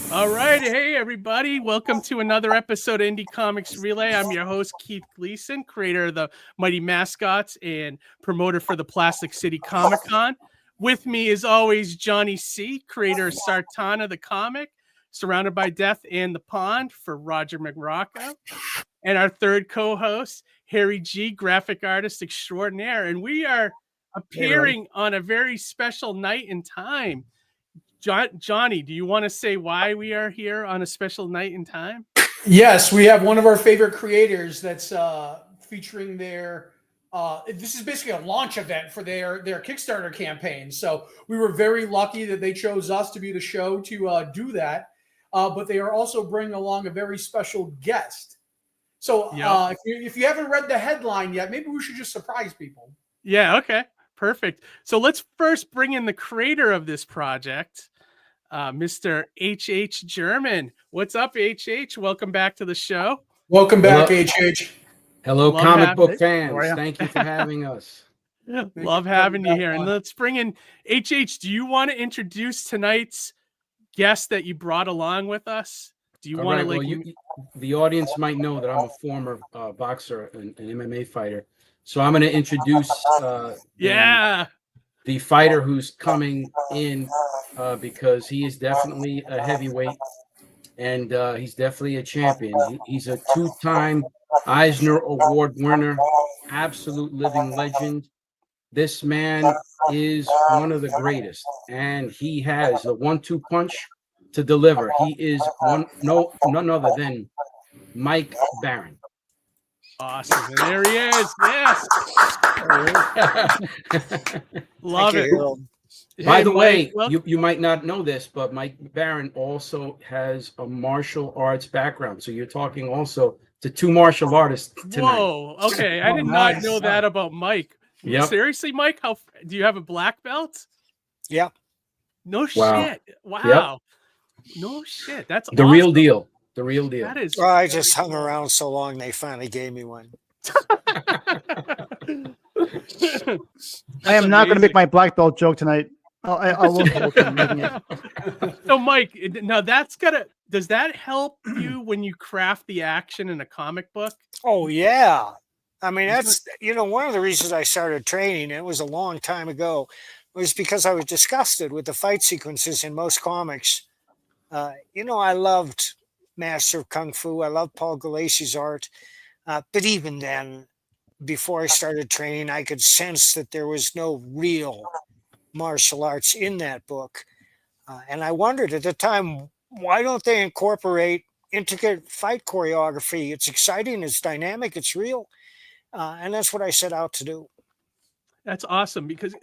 All right. Hey, everybody. Welcome to another episode of Indie Comics Relay. I'm your host, Keith Gleason, creator of the Mighty Mascots and promoter for the Plastic City Comic Con. With me, as always, Johnny C., creator of Sartana, the comic, Surrounded by Death and the Pond for Roger McRocco. And our third co-host, Harry G., graphic artist extraordinaire. And we are appearing on a very special night and time. Johnny, do you want to say why we are here on a special night and time? Yes, we have one of our favorite creators that's featuring their. This is basically a launch event for their Kickstarter campaign. So we were very lucky that they chose us to be the show to do that. But they are also bringing along a very special guest. So if you haven't read the headline yet, maybe we should just surprise people. Yeah, okay. Perfect. So let's first bring in the creator of this project, Mr. H.H. German. What's up, H.H.? Welcome back to the show. Welcome back, H.H. Hello, comic book fans. Thank you for having us. Love having you here. And let's bring in H.H. Do you want to introduce tonight's guest that you brought along with us? Do you want to the audience might know that I'm a former boxer and an MMA fighter. So I'm going to introduce the fighter who's coming in because he is definitely a heavyweight and he's definitely a champion. He's a two-time Eisner Award winner, absolute living legend. This man is one of the greatest, and he has the 1-2 punch to deliver. He is none other than Mike Baron. Awesome. And there he is. Yes. Love it. By the way, you might not know this, but Mike Baron also has a martial arts background. So you're talking also to two martial artists tonight. Whoa. Okay. I did not know that about Mike. Yep. Seriously, Mike? Do you have a black belt? Yeah. No shit. Wow. Yep. No shit. That's the awesome. real deal. The real deal. That is. Well, I just hung around so long they finally gave me one. I am not going to make my black belt joke tonight. I'll look at making it. So, Mike, now does that help you when you craft the action in a comic book? Oh, yeah. I mean, that's, one of the reasons I started training, it was a long time ago, was because I was disgusted with the fight sequences in most comics. I loved Master of Kung Fu. I loved Paul Gulacy's art. But even then, before I started training, I could sense that there was no real martial arts in that book. And I wondered at the time, why don't they incorporate intricate fight choreography? It's exciting, it's dynamic, it's real. And that's what I set out to do. That's awesome because,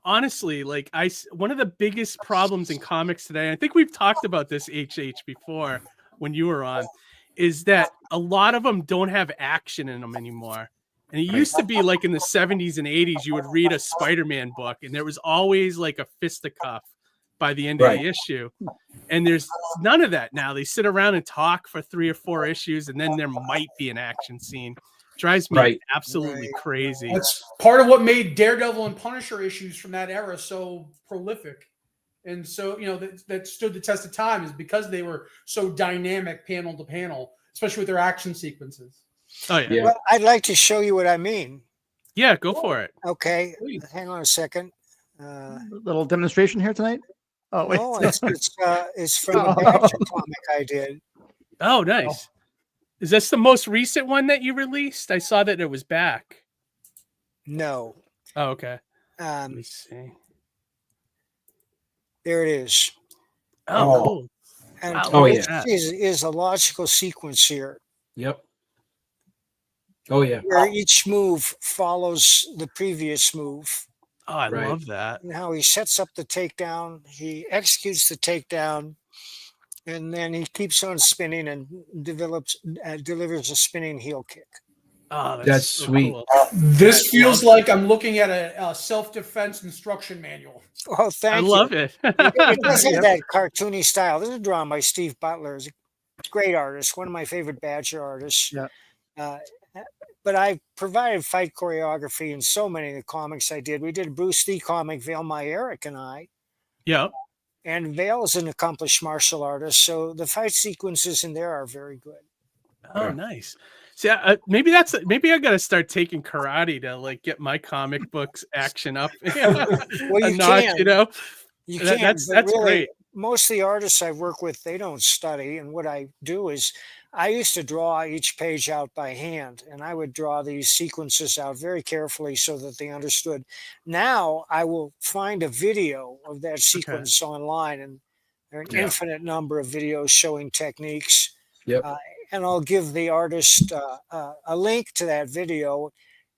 honestly, one of the biggest problems in comics today, I think we've talked about this, HH, before when you were on, is that a lot of them don't have action in them anymore. And it used to be like in the 70s and 80s, you would read a Spider-Man book and there was always like a fisticuff by the end of the issue. And there's none of that now. They sit around and talk for 3 or 4 issues and then there might be an action scene. Drives me absolutely crazy. That's part of what made Daredevil and Punisher issues from that era so prolific. And so, that stood the test of time is because they were so dynamic panel to panel, especially with their action sequences. Oh, yeah. Well, I'd like to show you what I mean. Yeah, go for it. Okay. Hang on a second. Little demonstration here tonight? Oh, wait. No, it's from a Badger comic I did. Oh, nice. Is this the most recent one that you released? I saw that it was back. No. Oh, okay. Let me see. There it is. Oh, cool. And is a logical sequence here. Yep. Oh, yeah. Where each move follows the previous move. Oh, I love that. And how he sets up the takedown, he executes the takedown, and then he keeps on spinning and delivers a spinning heel kick. Oh, that's so sweet. Cool. This feels like I'm looking at a self-defense instruction manual. Oh, thank you. I love it. It does have that cartoony style. This is drawn by Steve Butler. He's a great artist, one of my favorite Badger artists. Yeah. But I provided fight choreography in so many of the comics I did. We did a Bruce Lee comic, Velma Eric and I. Yeah. And Vale's an accomplished martial artist, so the fight sequences in there are very good. Oh, Yeah. nice. See, maybe I got to start taking karate to like get my comic books action up Well, a you notch. can. You know, You can, that's but really, great. most of the artists I work with, they don't study. And what I do is I used to draw each page out by hand, and I would draw these sequences out very carefully so that they understood. Now I will find a video of that sequence online, and there are an infinite number of videos showing techniques. Yep. And I'll give the artist a link to that video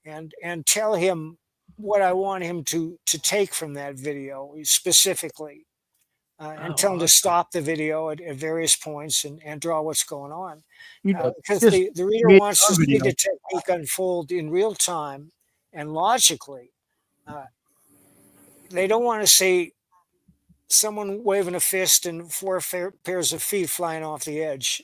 and tell him what I want him to take from that video specifically. And tell them to stop the video at various points and draw what's going on. Because the reader wants to see the technique unfold in real time and logically. They don't want to see someone waving a fist and 4 pairs of feet flying off the edge.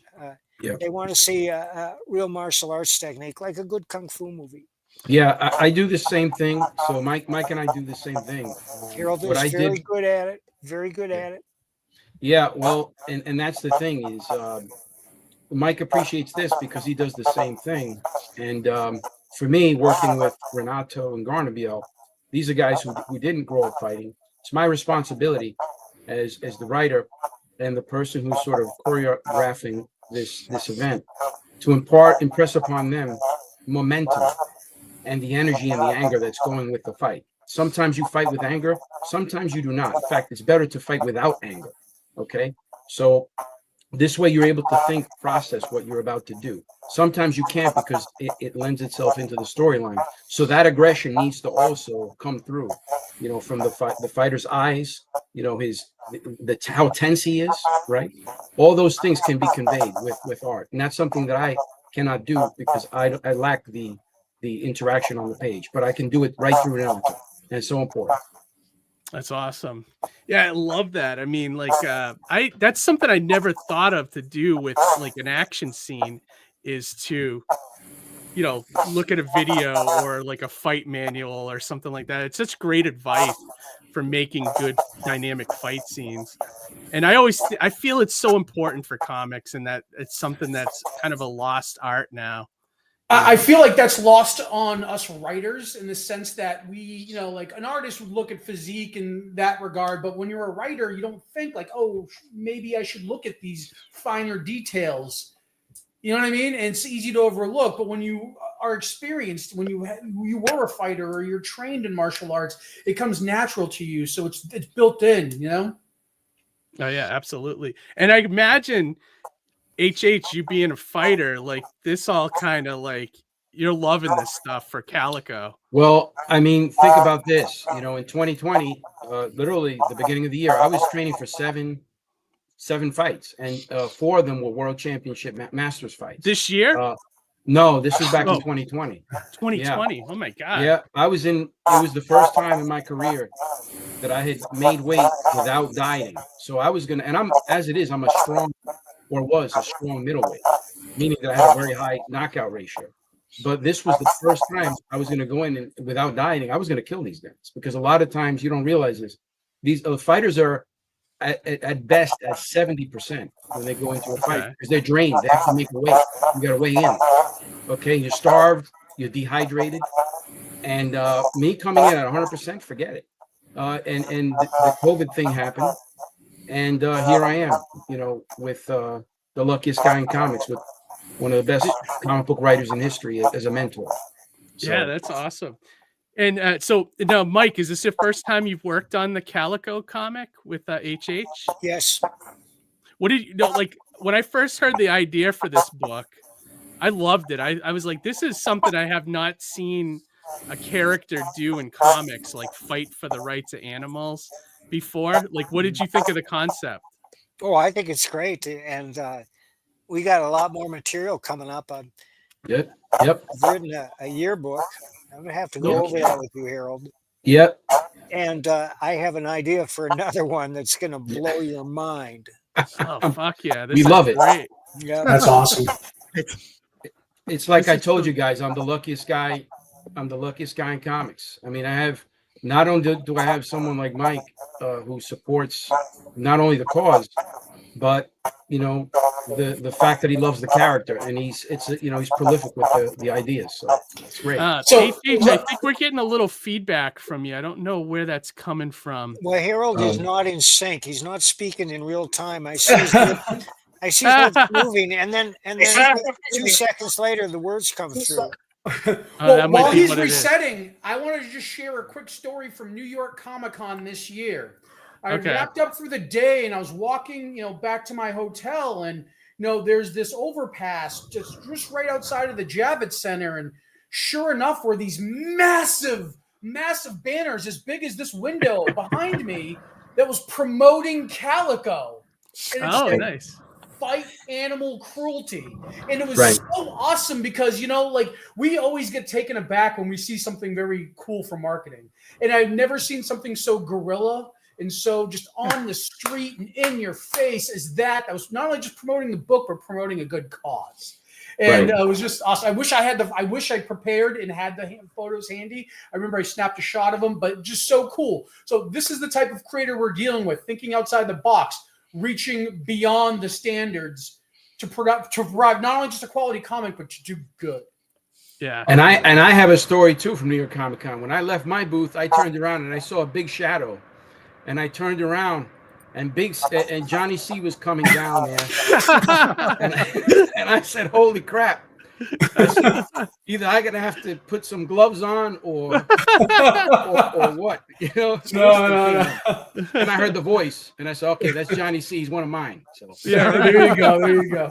They want to see a real martial arts technique, like a good kung fu movie. Yeah, I do the same thing. So Mike and I do the same thing. Harold is very good at it. Very good at it. Yeah, well, and that's the thing is Mike appreciates this because he does the same thing. And for me, working with Renato and Garnabiel, these are guys who didn't grow up fighting. It's my responsibility as the writer and the person who's sort of choreographing this event to impress upon them momentum and the energy and the anger that's going with the fight. Sometimes you fight with anger, sometimes you do not. In fact, it's better to fight without anger. Okay, so this way you're able to think, process what you're about to do. Sometimes you can't because it lends itself into the storyline. So that aggression needs to also come through, you know, from the fighter's eyes, you know, how tense he is, right? All those things can be conveyed with art, and that's something that I cannot do because I lack the interaction on the page, but I can do it right through Renato, and it's so important. That's awesome. Yeah, I love that. I mean, like, that's something I never thought of to do with like an action scene is to, you know, look at a video or like a fight manual or something like that. It's such great advice for making good dynamic fight scenes. And I feel it's so important for comics and that it's something that's kind of a lost art now. I feel like that's lost on us writers in the sense that we, you know, like an artist would look at physique in that regard, but when you're a writer, you don't think like, oh, maybe I should look at these finer details. You know what I mean? And it's easy to overlook, but when you are experienced, when you were a fighter or you're trained in martial arts, it comes natural to you. So it's built in, you know? Oh yeah, absolutely. And I imagine you being a fighter, like this all kind of like you're loving this stuff for Calico. Well, I mean, think about this, you know, in 2020, literally the beginning of the year, I was training for seven fights, and 4 of them were world championship masters fights. This year? No, this was back in 2020. 2020. Yeah. Oh my God. Yeah, it was the first time in my career that I had made weight without dieting. So I was and I'm a strong, or was a strong middleweight, meaning that I had a very high knockout ratio. But this was the first time I was going to go in and without dieting, I was going to kill these guys, because a lot of times you don't realize this. These fighters are at best at 70% when they go into a fight because they're drained. They have to make a weight. You got to weigh in. Okay, you're starved, you're dehydrated, and me coming in at 100%, forget it. And the COVID thing happened. And here I am, you know, with the luckiest guy in comics, with one of the best comic book writers in history as a mentor. So, yeah, that's awesome. And so now, Mike, is this your first time you've worked on the Calico comic with HH? Yes. What did you know? Like when I first heard the idea for this book, I loved it. I was like, this is something I have not seen a character do in comics, like fight for the rights of animals before. Like, what did you think of the concept? Oh, I think it's great, and we got a lot more material coming up. Yep. I've written a yearbook. I'm gonna have to go over that with you, Harold. Yep. And I have an idea for another one that's gonna blow your mind. Oh fuck yeah! We love it. Great. Yeah, That's awesome. It's like I told you guys, I'm the luckiest guy in comics. I mean, I have not only do I have someone like Mike who supports not only the cause, but the fact that he loves the character, and he's prolific with the ideas, so it's great. So I think we're getting a little feedback from you. I don't know where that's coming from. Well, Harold is not in sync. He's not speaking in real time. I see his lips moving, and then 2 seconds later, the words come through. Well, while he's resetting, I wanted to just share a quick story from New York Comic Con this year. I wrapped up for the day, and I was walking, back to my hotel, and there's this overpass just right outside of the Javits Center, and sure enough, were these massive banners as big as this window behind me that was promoting Calico. And it's nice. Fight animal cruelty. And it was so awesome because, we always get taken aback when we see something very cool for marketing. And I've never seen something so guerrilla and so just on the street and in your face as that. I was not only just promoting the book, but promoting a good cause. And it was just awesome. I wish I prepared and had the photos handy. I remember I snapped a shot of them, but just so cool. So this is the type of creator we're dealing with, thinking outside the box, reaching beyond the standards to provide not only just a quality comic, but to do good. Yeah. And I have a story too from New York Comic Con. When I left my booth, I turned around and I saw a big shadow, and I turned around and Johnny C was coming down there, and I said, "Holy crap!" I said, either I'm gonna have to put some gloves on or what, No. And I heard the voice, and I said, "Okay, that's Johnny C. He's one of mine." So there you go.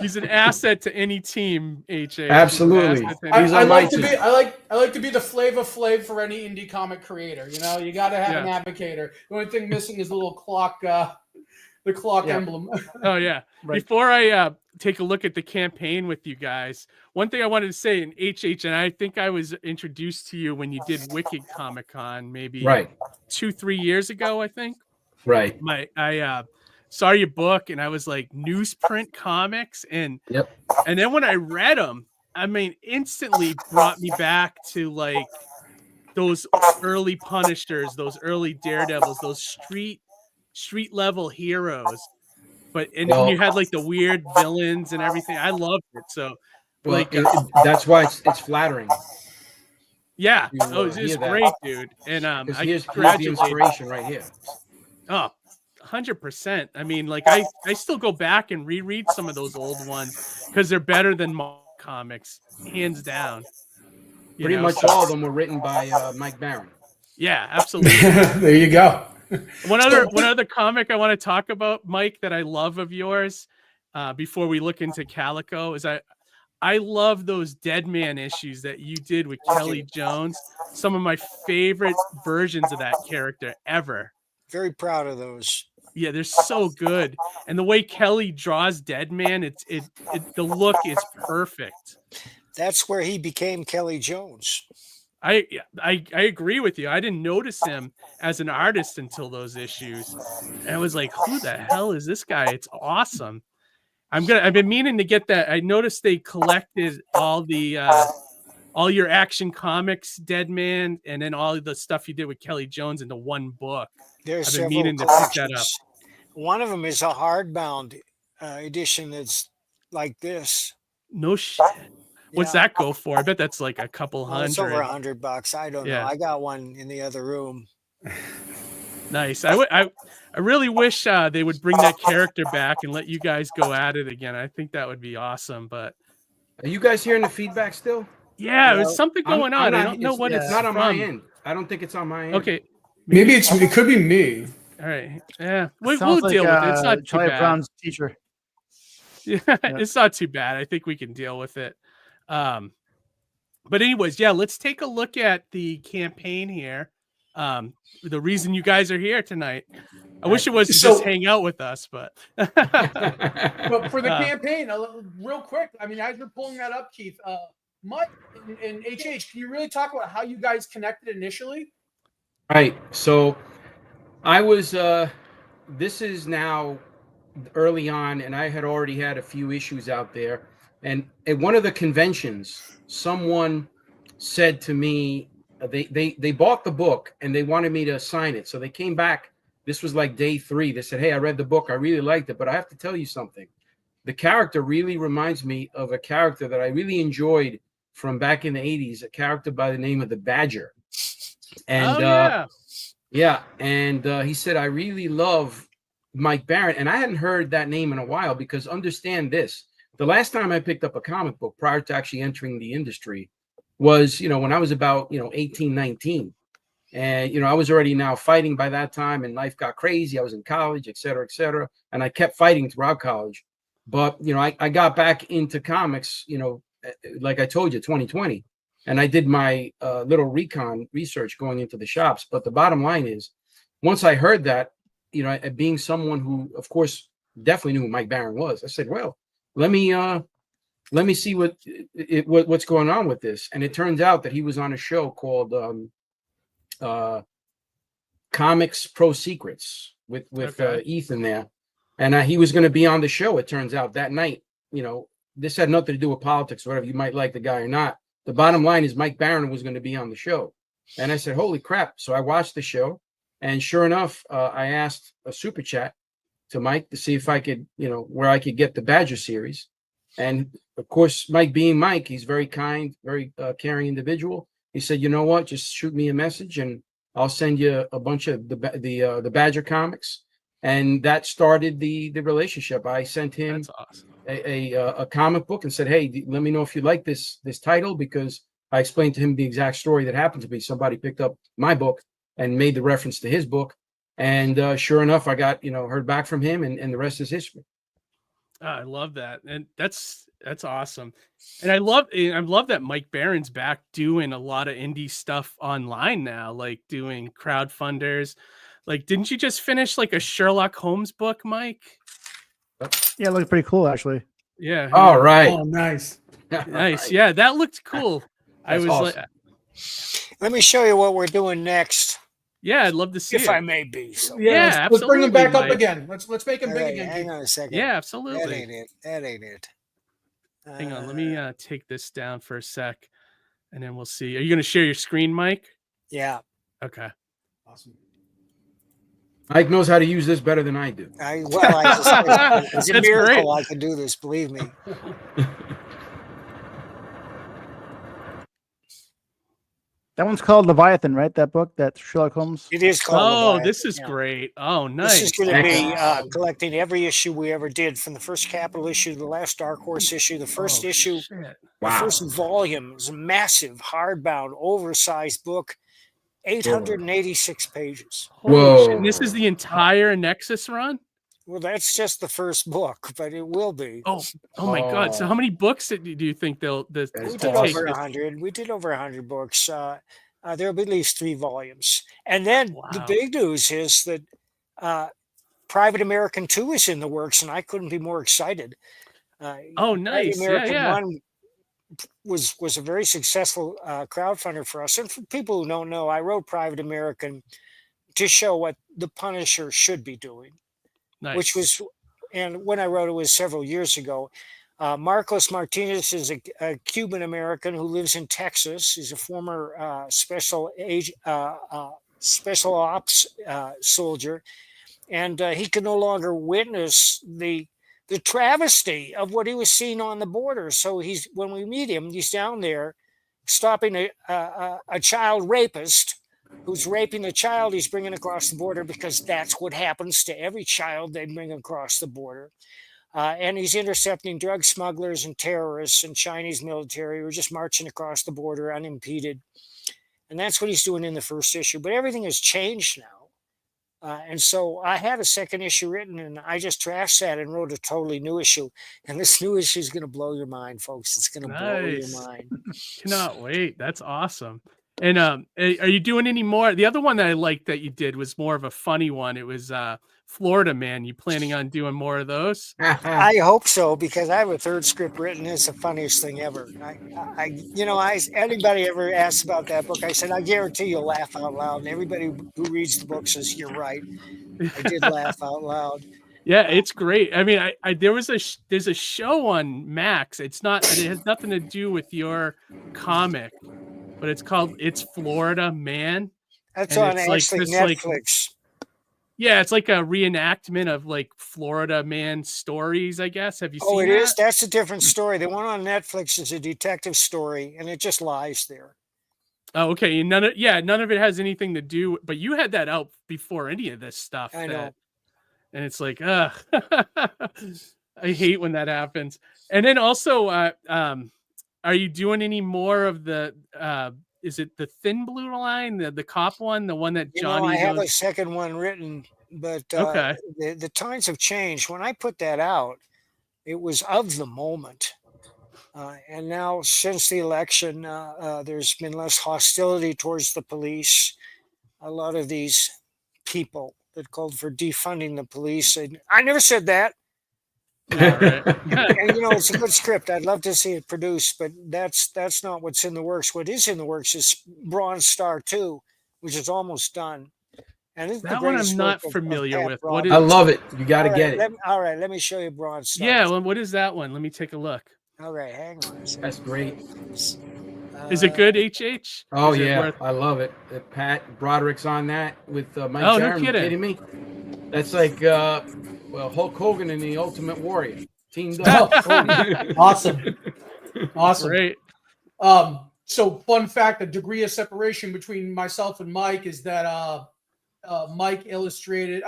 He's an asset to any team. HA. Absolutely. I like to be the Flava Flav for any indie comic creator. You got to have an advocator. The only thing missing is the little clock. The clock emblem. Oh yeah. Right. Before I take a look at the campaign with you guys, one thing I wanted to say in HH, and I think I was introduced to you when you did Wicked Comic Con, maybe 2-3 years ago, I think. Right. I saw your book, and I was like, newsprint comics, and then when I read them, I mean, instantly brought me back to like those early Punishers, those early Daredevils, those street level heroes, but you had like the weird villains and everything. I loved it. So that's why it's flattering. Yeah. It's just great, dude. And here's the inspiration right here. Oh, 100%. I mean, like I still go back and reread some of those old ones because they're better than comics, hands down. Pretty much all of them were written by Mike Barron. Yeah, absolutely. There you go. One other comic I want to talk about, Mike, that I love of yours, before we look into Calico, is I love those Dead Man issues that you did with Kelly Jones. Some of my favorite versions of that character ever. Very proud of those. Yeah, they're so good, and the way Kelly draws Dead Man, the look is perfect. That's where he became Kelly Jones. I agree with you. I didn't notice him as an artist until those issues. And I was like, who the hell is this guy? It's awesome. I've been meaning to get that. I noticed they collected all your Action Comics Dead Man, and then all the stuff you did with Kelly Jones into one book. There's I've been meaning to pick that up. One of them is a hardbound edition that's like this. No shit. What's that go for? I bet that's like a couple hundred. It's over $100. I don't know. I got one in the other room. Nice. I really wish they would bring that character back and let you guys go at it again. I think that would be awesome. But are you guys hearing the feedback still? Yeah, there's something going on. I don't know what it's not on from. my end. I don't think it's on my end. Okay. Maybe it could be me. All right. Yeah. We'll Sounds deal with it. It's not too Charlie bad. Brown's teacher. Yeah, it's not too bad. I think we can deal with it. But anyways, let's take a look at the campaign here. The reason you guys are here tonight. I wish it was to just hang out with us, but but for the campaign, real quick, I mean, as you're pulling that up, Keith, Mike and HH, can you really talk about how you guys connected initially? Right. So I was this is now early on, and I had already had a few issues out there. And at one of the conventions, someone said to me, they bought the book and they wanted me to sign it. So they came back. This was like day 3. They said, "Hey, I read the book. I really liked it, but I have to tell you something. The character really reminds me of a character that I really enjoyed from back in the 80s, a character by the name of the Badger." And he said, "I really love Mike Barron." And I hadn't heard that name in a while, because understand this. The last time I picked up a comic book prior to actually entering the industry was, when I was about, 18, 19. And, I was already now fighting by that time, and life got crazy. I was in college, et cetera, et cetera. And I kept fighting throughout college. But, I got back into comics, like I told you, 2020. And I did my little recon research going into the shops. But the bottom line is, once I heard that, being someone who, of course, definitely knew who Mike Barron was, I said, well, let me see what's going on with this. And it turns out that he was on a show called Comics Pro Secrets with Ethan there. And he was going to be on the show, it turns out, that night. This had nothing to do with politics or whatever. You might like the guy or not. The bottom line is Mike Barron was going to be on the show. And I said, holy crap. So I watched the show. And sure enough, I asked a super chat to Mike to see if I could, where I could get the Badger series. And of course, Mike being Mike, he's very kind, very caring individual. He said, "You know what? Just shoot me a message and I'll send you a bunch of the Badger comics." And that started the relationship. I sent him a comic book and said, "Hey, let me know if you like this title," because I explained to him the exact story that happened to me. Somebody picked up my book and made the reference to his book. And sure enough, I got, heard back from him, and the rest is history. I love that. And that's awesome. And I love that Mike Barron's back doing a lot of indie stuff online now, like doing crowdfunders. Like, didn't you just finish like a Sherlock Holmes book, Mike? Yeah, it looked pretty cool, actually. Yeah. All right. Oh, nice. Nice. Yeah, that looked cool. I was awesome. like, Let me show you what we're doing next, yeah, I'd love to see if it. I may be. So. Yeah, let's bring him back absolutely, up again. Let's make him All big right, again. hang Keith. on a second. Yeah, That absolutely. ain't it. That ain't it. Hang on, let me take this down for a sec, and then we'll see. Are you going to share your screen, Mike? Yeah. Okay. Awesome. Mike knows how to use this better than I do. It's a That's miracle great. I can do this. Believe me. That one's called Leviathan, right? That book, that Sherlock Holmes. It is called. Oh, Leviathan, this is yeah. great. Oh, nice. This is going to be collecting every issue we ever did, from the first Capital issue, the last Dark Horse issue, the first issue, Shit. the first volume. Is a massive, hardbound, oversized book, 886 pages. Holy shit. And this is the entire Nexus run? Well, that's just the first book, but it will be. Oh my God. So how many books do you think they'll We take did over this? 100. We did over 100 books. There'll be at least 3 volumes. And then the Wow. big news is that Private American 2 is in the works, and I couldn't be more excited. Oh, nice. Private American Yeah. 1 was a very successful crowdfunder for us. And for people who don't know, I wrote Private American to show what the Punisher should be doing. Nice. Which was, and when I wrote it was several years ago. Marcos Martinez is a Cuban American who lives in Texas. He's a former special ops soldier, and he could no longer witness the travesty of what he was seeing on the border. So when we meet him, he's down there stopping a child rapist who's raping the child he's bringing across the border, because that's what happens to every child they bring across the border. And he's intercepting drug smugglers and terrorists and Chinese military who are just marching across the border unimpeded. And that's what he's doing in the first issue. But everything has changed now. And so I had a second issue written, and I just trashed that and wrote a totally new issue. And this new issue is going to blow your mind, folks. It's going to blow your mind. Cannot wait. That's awesome. And are you doing any more? The other one that I liked that you did was more of a funny one. It was Florida Man. You planning on doing more of those? I hope so, because I have a third script written. It's the funniest thing ever. Anybody ever asks about that book, I said, I guarantee you'll laugh out loud. And everybody who reads the book says, you're right. I did laugh out loud. Yeah, it's great. I mean, there's a show on Max. It has nothing to do with your comic, but it's called It's Florida Man. That's And on it's like actually this, like- Netflix. Yeah, it's like a reenactment of like Florida Man stories, I guess. Have you Oh, seen it that? is. That's a different story. The one on Netflix is a detective story, and it just lies there. Oh, okay. And none of it has anything to do. But you had that out before any of this stuff. I know. And it's like, ugh. I hate when that happens. And then also, are you doing any more of the? Is it the Thin Blue line, the cop one, the one that You know, Johnny? I have a goes- second one written, but Okay. the times have changed. When I put that out, it was of the moment. And now, since the election, there's been less hostility towards the police. A lot of these people that called for defunding the police, and I never said that. Right. And you know, it's a good script. I'd love to see it produced, but that's not what's in the works. What is in the works is Bronze Star 2, which is almost done. And it's the That one greatest I'm not work of familiar Pat with. Broad. What I is? love it. You got to All get right, it. all right, let me show you Bronze Star. Yeah. Well, what is that one? Let me take a look. All right, hang on a second. That's great. Is it good, HH? Oh Is it yeah, worth- I love it. Pat Broderick's on that with Mike. Oh, no Jerem. You kidding. kidding me? That's like Hulk Hogan and the Ultimate Warrior teamed up. Awesome. Awesome. Great. So fun fact, the degree of separation between myself and Mike is that Mike illustrated,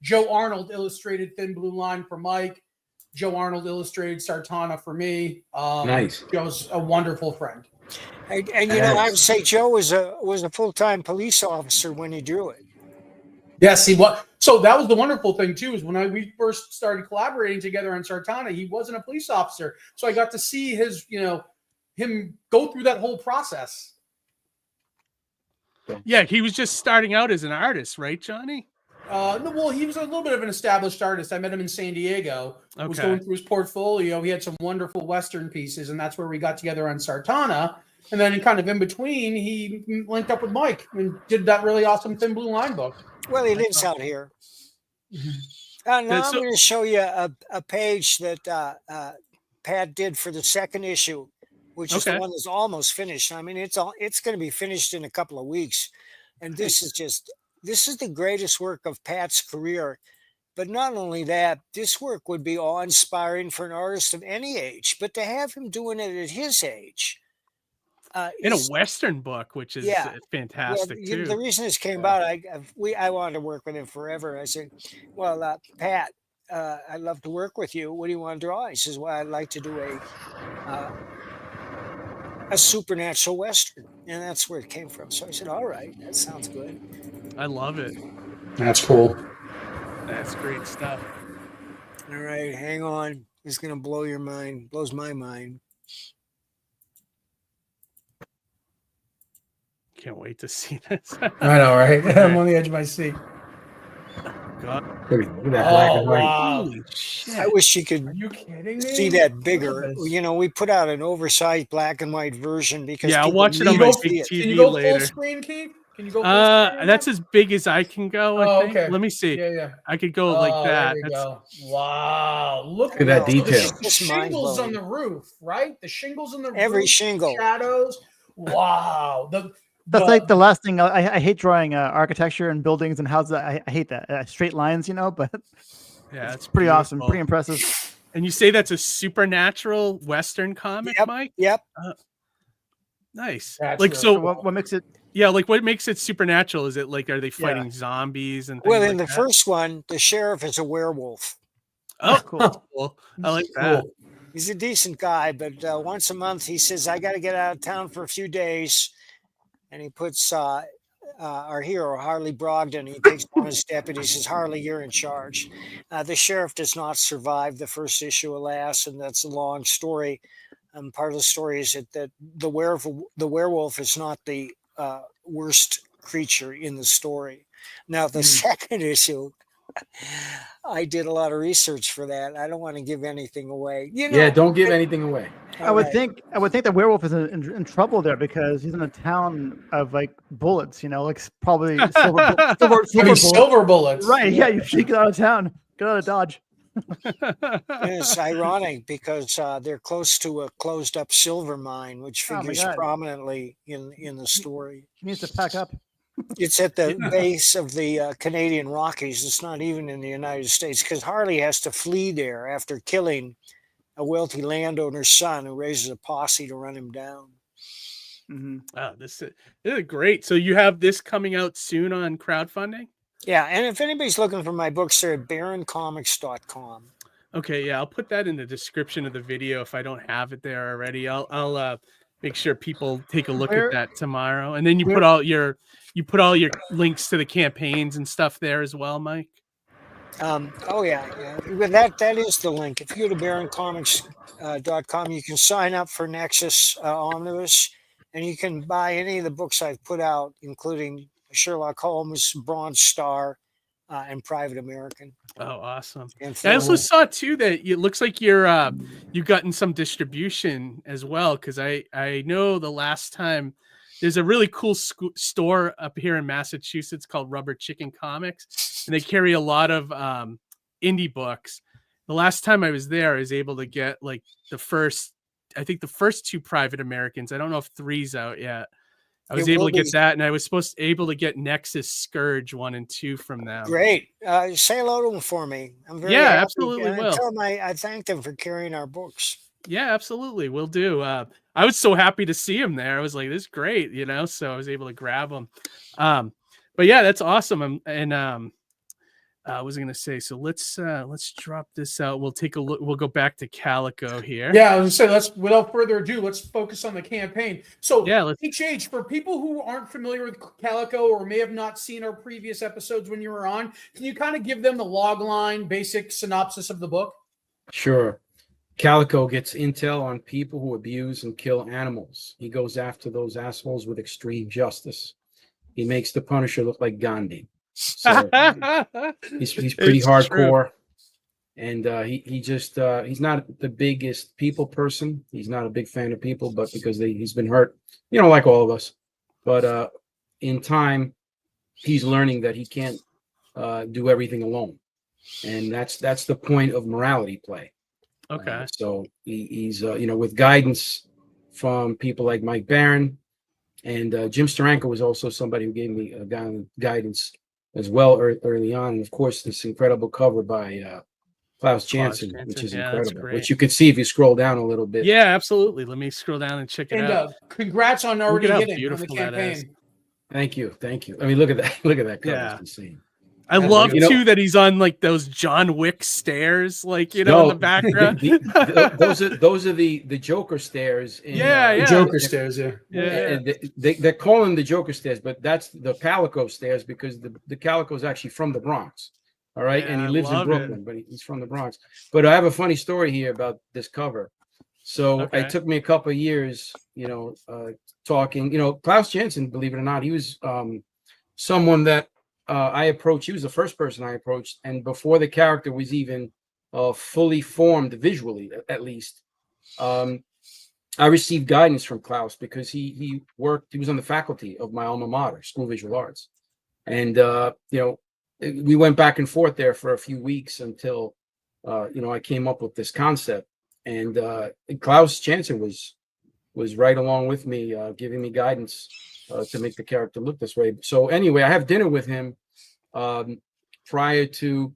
Joe Arnold illustrated Thin Blue Line for Mike. Joe Arnold illustrated Sartana for me. Nice. Joe's a wonderful friend. And you know, I would say Joe was a full-time police officer when he drew it. Yes, he was. So that was the wonderful thing too, is when we first started collaborating together on Sartana, he wasn't a police officer. So I got to see him go through that whole process. Yeah, he was just starting out as an artist, right, Johnny? No, well, he was a little bit of an established artist. I met him in San Diego. I was Okay. going through his portfolio. He had some wonderful Western pieces, and that's where we got together on Sartana. And then kind of in between, he linked up with Mike and did that really awesome Thin Blue Line book. Well, he lives out here. Now I'm going to show you a page that Pat did for the second issue, which is the one that's almost finished. I mean, it's going to be finished in a couple of weeks, and this is the greatest work of Pat's career. But not only that, this work would be awe-inspiring for an artist of any age. But to have him doing it at his age, in a Western book, which is fantastic too. The reason this came about, I wanted to work with him forever. I said, "Well, Pat, I'd love to work with you. What do you want to draw?" He says, "Well, I'd like to do a supernatural Western," and that's where it came from. So I said, "All right, that sounds good." I love it. That's cool. That's great stuff. All right, hang on. It's gonna blow your mind. Blows my mind. Can't wait to see this. I know, right? I'm on the edge of my seat. God. Look at that black and white. Wow. Holy shit. I wish you could Are you kidding me? see that bigger. Look at this. You know, we put out an oversized black and white version because Yeah, I'll people watch it need on my to see big it. Can you TV go later. full screen, Keith? Can you go full screen? That's as big as I can go. I Oh, think. okay. Let me see. Yeah. I could go like Oh, that. There we That's, go. Wow. Look Look at that the detail. It's shingles on mind-blowing. the roof, right? The shingles on the Every roof. shingle. Shadows. Wow. That's like the last thing. I hate drawing architecture and buildings and houses. I hate that straight lines, but yeah, it's pretty awesome, beautiful. pretty impressive. And you say that's a supernatural Western comic, Yep. Mike? Yep. Nice. That's Like really so, So what makes it? yeah. Like what makes it supernatural? Is it like are they fighting zombies and things Well, like in the that? first one, the sheriff is a werewolf. Oh, Cool. that's cool. I like that. Cool. He's a decent guy, but once a month he says, "I got to get out of town for a few days," and he puts our hero Harley Brogdon. He takes one of his deputies. Says, "Harley, you're in charge." The sheriff does not survive the first issue, alas, and that's a long story. Part of the story is that the werewolf is not the worst creature in the story. Now, the second issue, I did a lot of research for that. I don't want to give anything away. Yeah, don't give anything away. I would think the werewolf is in trouble there because he's in a town of like bullets. Like probably silver bullets. Silver bullets. Right? Yeah, you should get out of town. Get out of Dodge. It's ironic because they're close to a closed up silver mine, which Oh my figures God. prominently in the story. He needs to pack up. It's at the base of the Canadian Rockies. It's not even in the United States because Harley has to flee there after killing a wealthy landowner's son who raises a posse to run him down. Oh, this is great. So you have this coming out soon on crowdfunding? Yeah, and if anybody's looking for my books, they're at baroncomics.com. Okay, yeah, I'll put that in the description of the video if I don't have it there already. I'll make sure people take a look at that tomorrow. And then you put all your links to the campaigns and stuff there as well, Mike. Oh yeah. But that is the link. If you go to baroncomics.com, you can sign up for Nexus Omnibus, and you can buy any of the books I've put out, including Sherlock Holmes, Bronze Star, and Private American. Oh, awesome! And I also saw too that it looks like you've gotten some distribution as well, because I know the last time there's a really cool store up here in Massachusetts called Rubber Chicken Comics, and they carry a lot of indie books. The last time I was there, I was able to get like the first 2 Private Americans. I don't know if 3's out yet. I was able to get that, and I was able to get Nexus Scourge 1 and 2 from them. Great. Say hello to them for me. I'm very happy. Absolutely will. Tell them I thank them for carrying our books. Yeah, absolutely. We'll do. I was so happy to see him there. I was like, this is great, so I was able to grab him. But yeah, that's awesome. And I was gonna say, so let's drop this out. We'll take a look. We'll go back to Calico here. Yeah, I was gonna say, without further ado, let's focus on the campaign. So yeah, HH, for people who aren't familiar with Calico or may have not seen our previous episodes when you were on, can you kind of give them the log line, basic synopsis of the book? Sure. Calico gets intel on people who abuse and kill animals. He goes after those assholes with extreme justice. He makes the Punisher look like Gandhi. So he's pretty hardcore. True. And he's not the biggest people person. He's not a big fan of people, but because he's been hurt, like all of us. But in time, he's learning that he can't do everything alone. And that's the point of morality play. Okay. So he's with guidance from people like Mike Barron, and Jim Steranko was also somebody who gave me guidance as well early on. And of course, this incredible cover by Klaus Janson, which is incredible, which you could see if you scroll down a little bit. Yeah, absolutely. Let me scroll down and check it out. Congrats on already hitting on the campaign. Thank you. I mean, look at that. Look at that cover. Yeah. It's insane. I love too that he's on like those John Wick stairs, in the background. those are the Joker stairs. The Joker stairs. Yeah. They're calling the Joker stairs, but that's the Calico stairs because the Calico is actually from the Bronx. All right, and he lives in Brooklyn, but he's from the Bronx. But I have a funny story here about this cover. So it took me a couple of years, talking. Klaus Janson, believe it or not, he was someone that I approached. He was the first person I approached, and before the character was even fully formed visually, at least, I received guidance from Klaus because he was on the faculty of my alma mater, School of Visual Arts, and we went back and forth there for a few weeks until I came up with this concept, and Klaus Janson was right along with me, giving me guidance to make the character look this way. So anyway, I have dinner with him prior to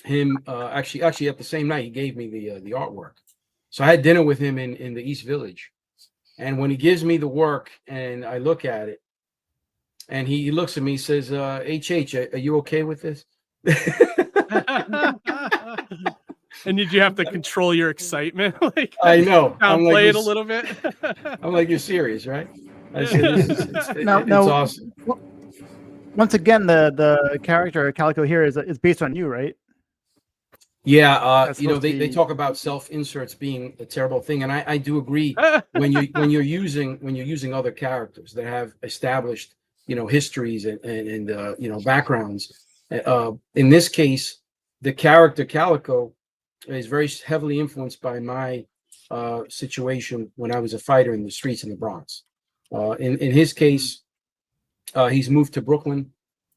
him. Actually, at the same night, he gave me the artwork. So I had dinner with him in the East Village, and when he gives me the work and I look at it, and he looks at me, says, "HH, are you okay with this?" And did you have to control your excitement? I know. Downplay it a little bit. I'm like, you're serious, right? I said, it's awesome. Once again, the character Calico here is based on you, right? Yeah, they talk about self-inserts being a terrible thing, and I do agree when you're using other characters that have established histories and backgrounds. In this case, the character Calico is very heavily influenced by my situation when I was a fighter in the streets in the Bronx. In his case, he's moved to Brooklyn,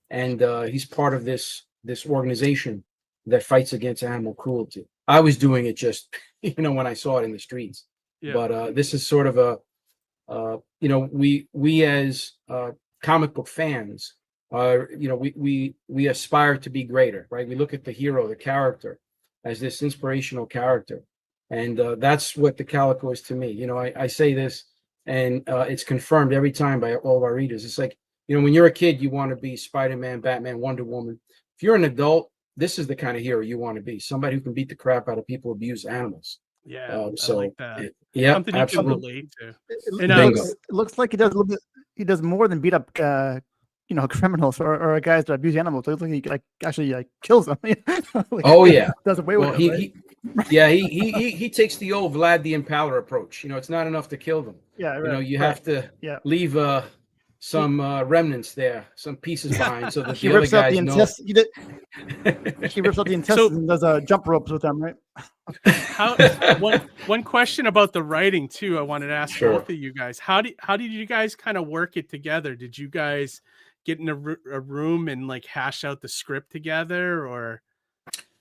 and he's part of this organization that fights against animal cruelty. I was doing it just, when I saw it in the streets. Yeah. But this is sort of we as comic book fans, we aspire to be greater, right? We look at the hero, the character, as this inspirational character, and that's what the Calico is to me. I say this, and it's confirmed every time by all of our readers. It's like, when you're a kid, you want to be Spider-Man, Batman, Wonder Woman. If you're an adult, this is the kind of hero you want to be. Somebody who can beat the crap out of people who abuse animals. Yeah, So I like that. Yeah, Something you absolutely. can relate to. It, And, Bingo. it looks like he does a little bit. He does more than beat up, criminals or guys that abuse animals. It looks like he actually kills them. Oh yeah, does away well, with them. Right? he takes the old Vlad the Impaler approach. It's not enough to kill them. Yeah, right. You have to leave some remnants there, some pieces behind, so that He the other rips out guys the know. He rips out the intestines and does jump ropes with them, right? One question about the writing too, I wanted to ask Sure. both of you guys. How did you guys kind of work it together? Did you guys get in a room and like hash out the script together, or?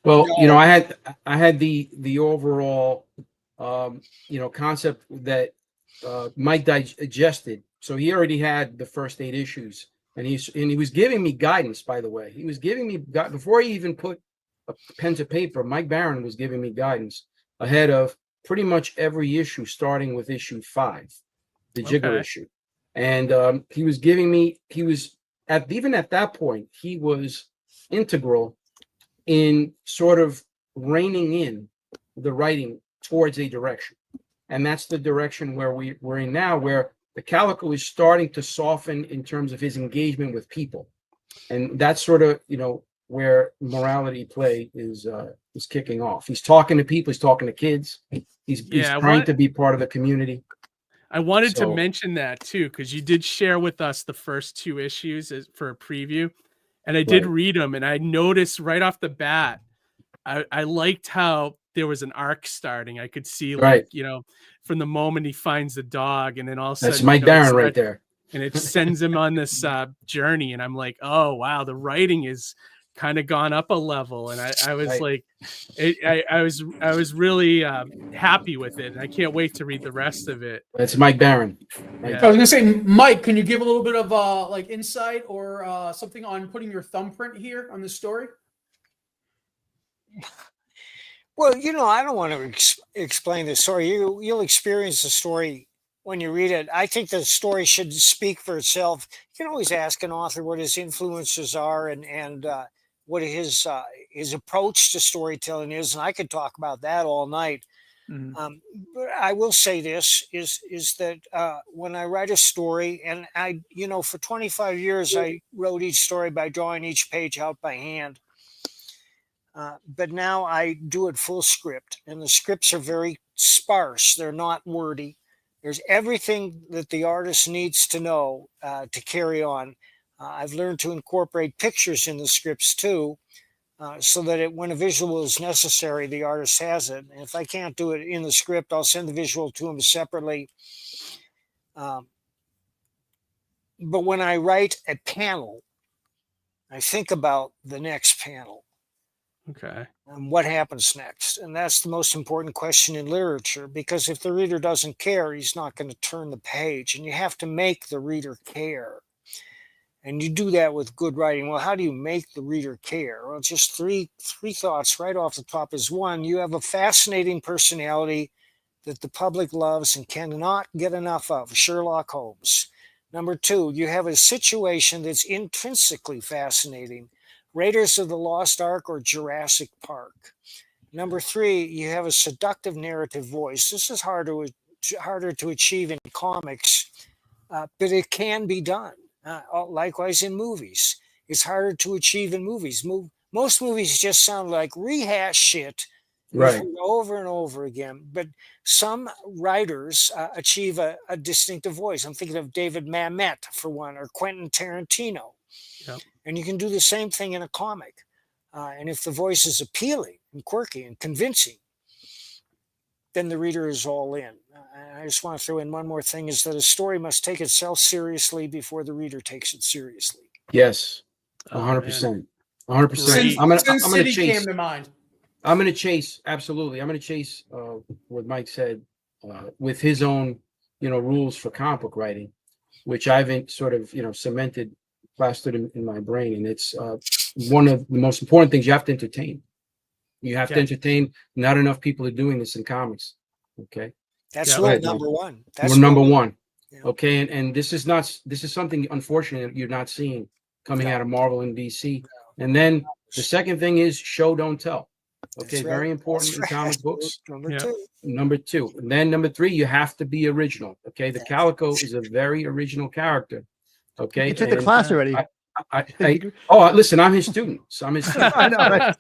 Well, I had the overall concept that Mike digested. So he already had the first 8 issues, and he was giving me guidance. By the way, he was giving me before he even put a pen to paper. Mike Barron was giving me guidance ahead of pretty much every issue, starting with issue 5, the Jigger issue, and he was giving me. He was even at that point, he was integral in sort of reining in the writing towards a direction, and that's the direction where we're in now, where the Calico is starting to soften in terms of his engagement with people, and that's sort of where morality play is kicking off. He's talking to people. He's talking to kids. He's trying to be part of the community. I wanted to mention that too, because you did share with us the first 2 issues for a preview, and I did read them, and I noticed right off the bat, I liked how there was an arc starting. I could see from the moment he finds the dog, and then all of a sudden that's Mike Barron right there, and it sends him on this journey, and I'm like, oh wow, the writing is kind of gone up a level, and I was like, I was really happy with it, and I can't wait to read the rest of it. That's Mike Barron. I was gonna say, Mike, can you give a little bit of insight or something on putting your thumbprint here on this story? Well, I don't want to explain the story. You'll experience the story when you read it. I think the story should speak for itself. You can always ask an author what his influences are and what his approach to storytelling is, and I could talk about that all night. Mm-hmm. But I will say this is that when I write a story, and I, for 25 years, I wrote each story by drawing each page out by hand. But now I do it full script, and the scripts are very sparse. They're not wordy. There's everything that the artist needs to know to carry on. I've learned to incorporate pictures in the scripts too, so that when a visual is necessary, the artist has it. And if I can't do it in the script, I'll send the visual to him separately. But when I write a panel, I think about the next panel. Okay. And what happens next? And that's the most important question in literature, because if the reader doesn't care, he's not going to turn the page, and you have to make the reader care. And you do that with good writing. Well, how do you make the reader care? Well, just three thoughts right off the top is: 1, you have a fascinating personality that the public loves and cannot get enough of, Sherlock Holmes. Number 2, you have a situation that's intrinsically fascinating, Raiders of the Lost Ark or Jurassic Park. Number 3, you have a seductive narrative voice. This is harder to achieve in comics, but it can be done. Likewise in movies. It's harder to achieve in movies. Most movies just sound like rehash shit over and over again. But some writers achieve a distinctive voice. I'm thinking of David Mamet, for one, or Quentin Tarantino. Yep. And you can do the same thing in a comic. And if the voice is appealing and quirky and convincing, then the reader is all in. I just want to throw in one more thing, is that a story must take itself seriously before the reader takes it seriously. Yes, Oh, 100%. 100%. Sin I'm gonna City chase. came to mind. I'm gonna chase. Absolutely, I'm gonna chase what Mike said with his own, rules for comic book writing, which I've sort of, cemented, plastered in my brain, and it's one of the most important things. You have to entertain. You have to entertain. Not enough people are doing this in comics. Okay, That's Yeah. rule number one. That's we're number rule- one. Yeah. Okay, and this is something unfortunate you're not seeing coming No. out of Marvel and DC. And then the second thing is show don't tell. Okay, That's right. very important That's in right. comic books. Number Yeah. two. Number two, and then number three, you have to be original. Okay, the Calico is a very original character. Okay, You took the and class already. listen, I'm his student. So I'm his student. I know, right?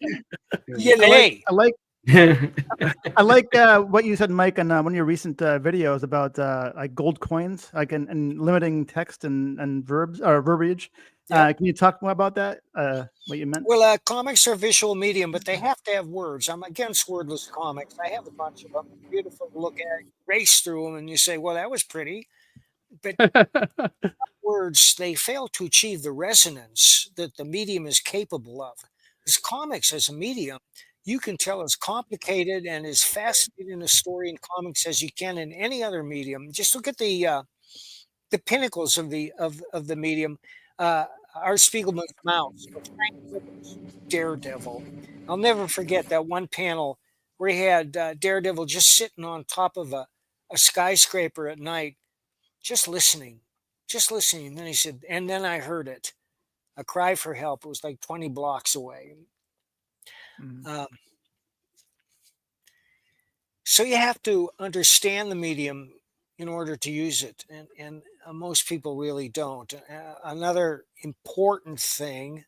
Yay. I like what you said, Mike, on one of your recent videos about like gold coins, like and limiting text and verbs or verbiage. Yeah. Can you talk more about that? What you meant? Well, comics are visual medium, but they have to have words. I'm against wordless comics. I have a bunch of them. Beautiful to look at. Race through them, and you say, "Well, that was pretty," but words, they fail to achieve the resonance that the medium is capable of. Because comics as a medium, you can tell as complicated and as fascinating a story in comics as you can in any other medium. Just look at the pinnacles of the medium. Art Spiegelman's Mouse, Frank Miller's Daredevil. I'll never forget that one panel where he had Daredevil just sitting on top of a skyscraper at night, just listening. And then he said, and then I heard it, a cry for help. It was like 20 blocks away. So you have to understand the medium in order to use it. And most people really don't. Another important thing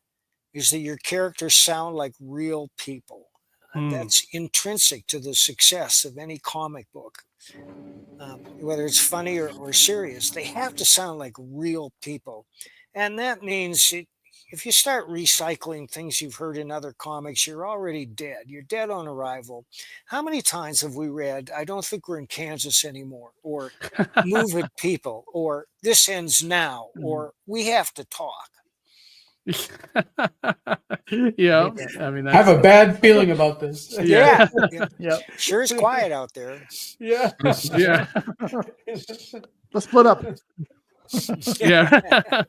is that your characters sound like real people. That's intrinsic to the success of any comic book. Whether it's funny or serious, they have to sound like real people. And that means if you start recycling things you've heard in other comics, you're already dead. You're dead on arrival. How many times have we read, I don't think we're in Kansas anymore, or Move It People, or This Ends Now, or We Have to Talk? Yeah, I mean, I have a bad feeling about this. Yeah. Yeah. Sure is quiet out there. Yeah. yeah, Let's split up. yeah,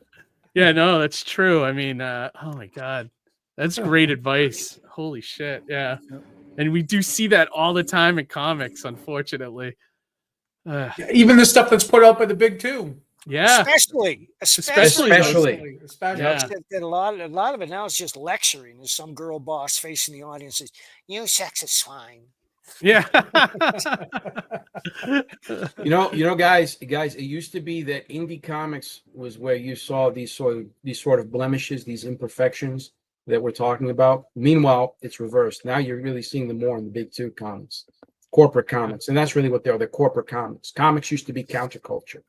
yeah. No, that's true. I mean, oh my god, that's great advice. Holy shit, yeah. And we do see that all the time in comics, unfortunately. Even the stuff that's put out by the big two. Yeah, Especially. Especially. Yeah. That a lot of it now is just lecturing. There's some girl boss facing the audience says, "You sexist swine." yeah. Guys, it used to be that indie comics was where you saw these sort of blemishes, these imperfections that we're talking about. Meanwhile, it's reversed. Now you're really seeing them more in the big two comics, corporate comics, and that's really what they are. They're corporate comics. Comics used to be counterculture.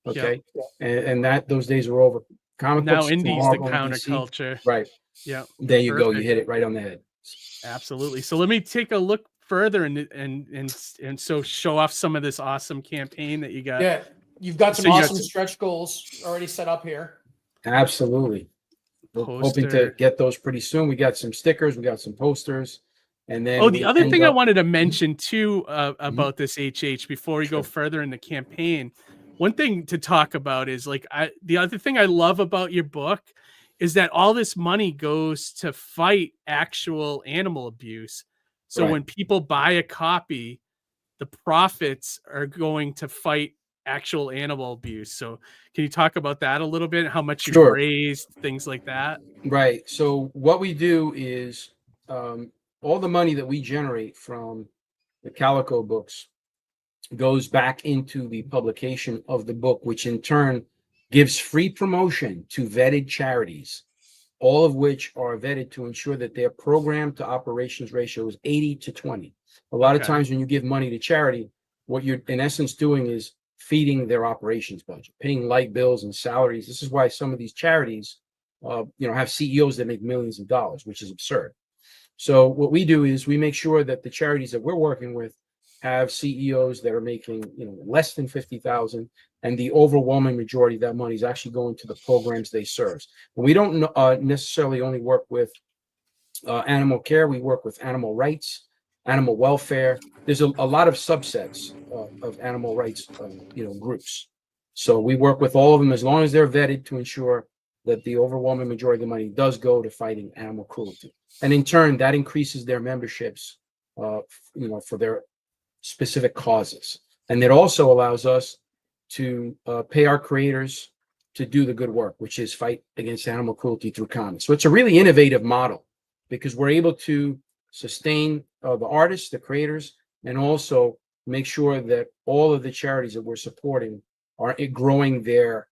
Okay, and that those days are over. Comic Now books, indie's the Marvel and DC. counterculture. Right. Yeah. There you go. You Perfect. hit it right on the head. Absolutely. So let me take a look further and so show off some of this awesome campaign that you got. Yeah. You've got some So you got awesome some- stretch goals already set up here. Absolutely. We're hoping Poster. to get those pretty soon. We got some stickers. We got some posters. And then The other thing I wanted to mention too about this HH before we go further in the campaign, one thing to talk about is the other thing I love about your book is that all this money goes to fight actual animal abuse. So when people buy a copy, the profits are going to fight actual animal abuse. So can you talk about that a little bit? How much you've raised, things like that? Right. So what we do is all the money that we generate from the Calico books goes back into the publication of the book, which in turn gives free promotion to vetted charities, all of which are vetted to ensure that their program to operations ratio is 80-20. A lot of times when you give money to charity, what you're in essence doing is feeding their operations budget, paying light bills and salaries. This is why some of these charities, have CEOs that make millions of dollars, which is absurd. So what we do is we make sure that the charities that we're working with have CEOs that are making, less than 50,000, and the overwhelming majority of that money is actually going to the programs they serve. And we don't necessarily only work with animal care. We work with animal rights, animal welfare. There's a lot of subsets of animal rights, groups. So we work with all of them as long as they're vetted to ensure that the overwhelming majority of the money does go to fighting animal cruelty. And in turn, that increases their memberships, for their specific causes. And it also allows us to pay our creators to do the good work, which is fight against animal cruelty through comics. So it's a really innovative model because we're able to sustain the artists, the creators, and also make sure that all of the charities that we're supporting are growing their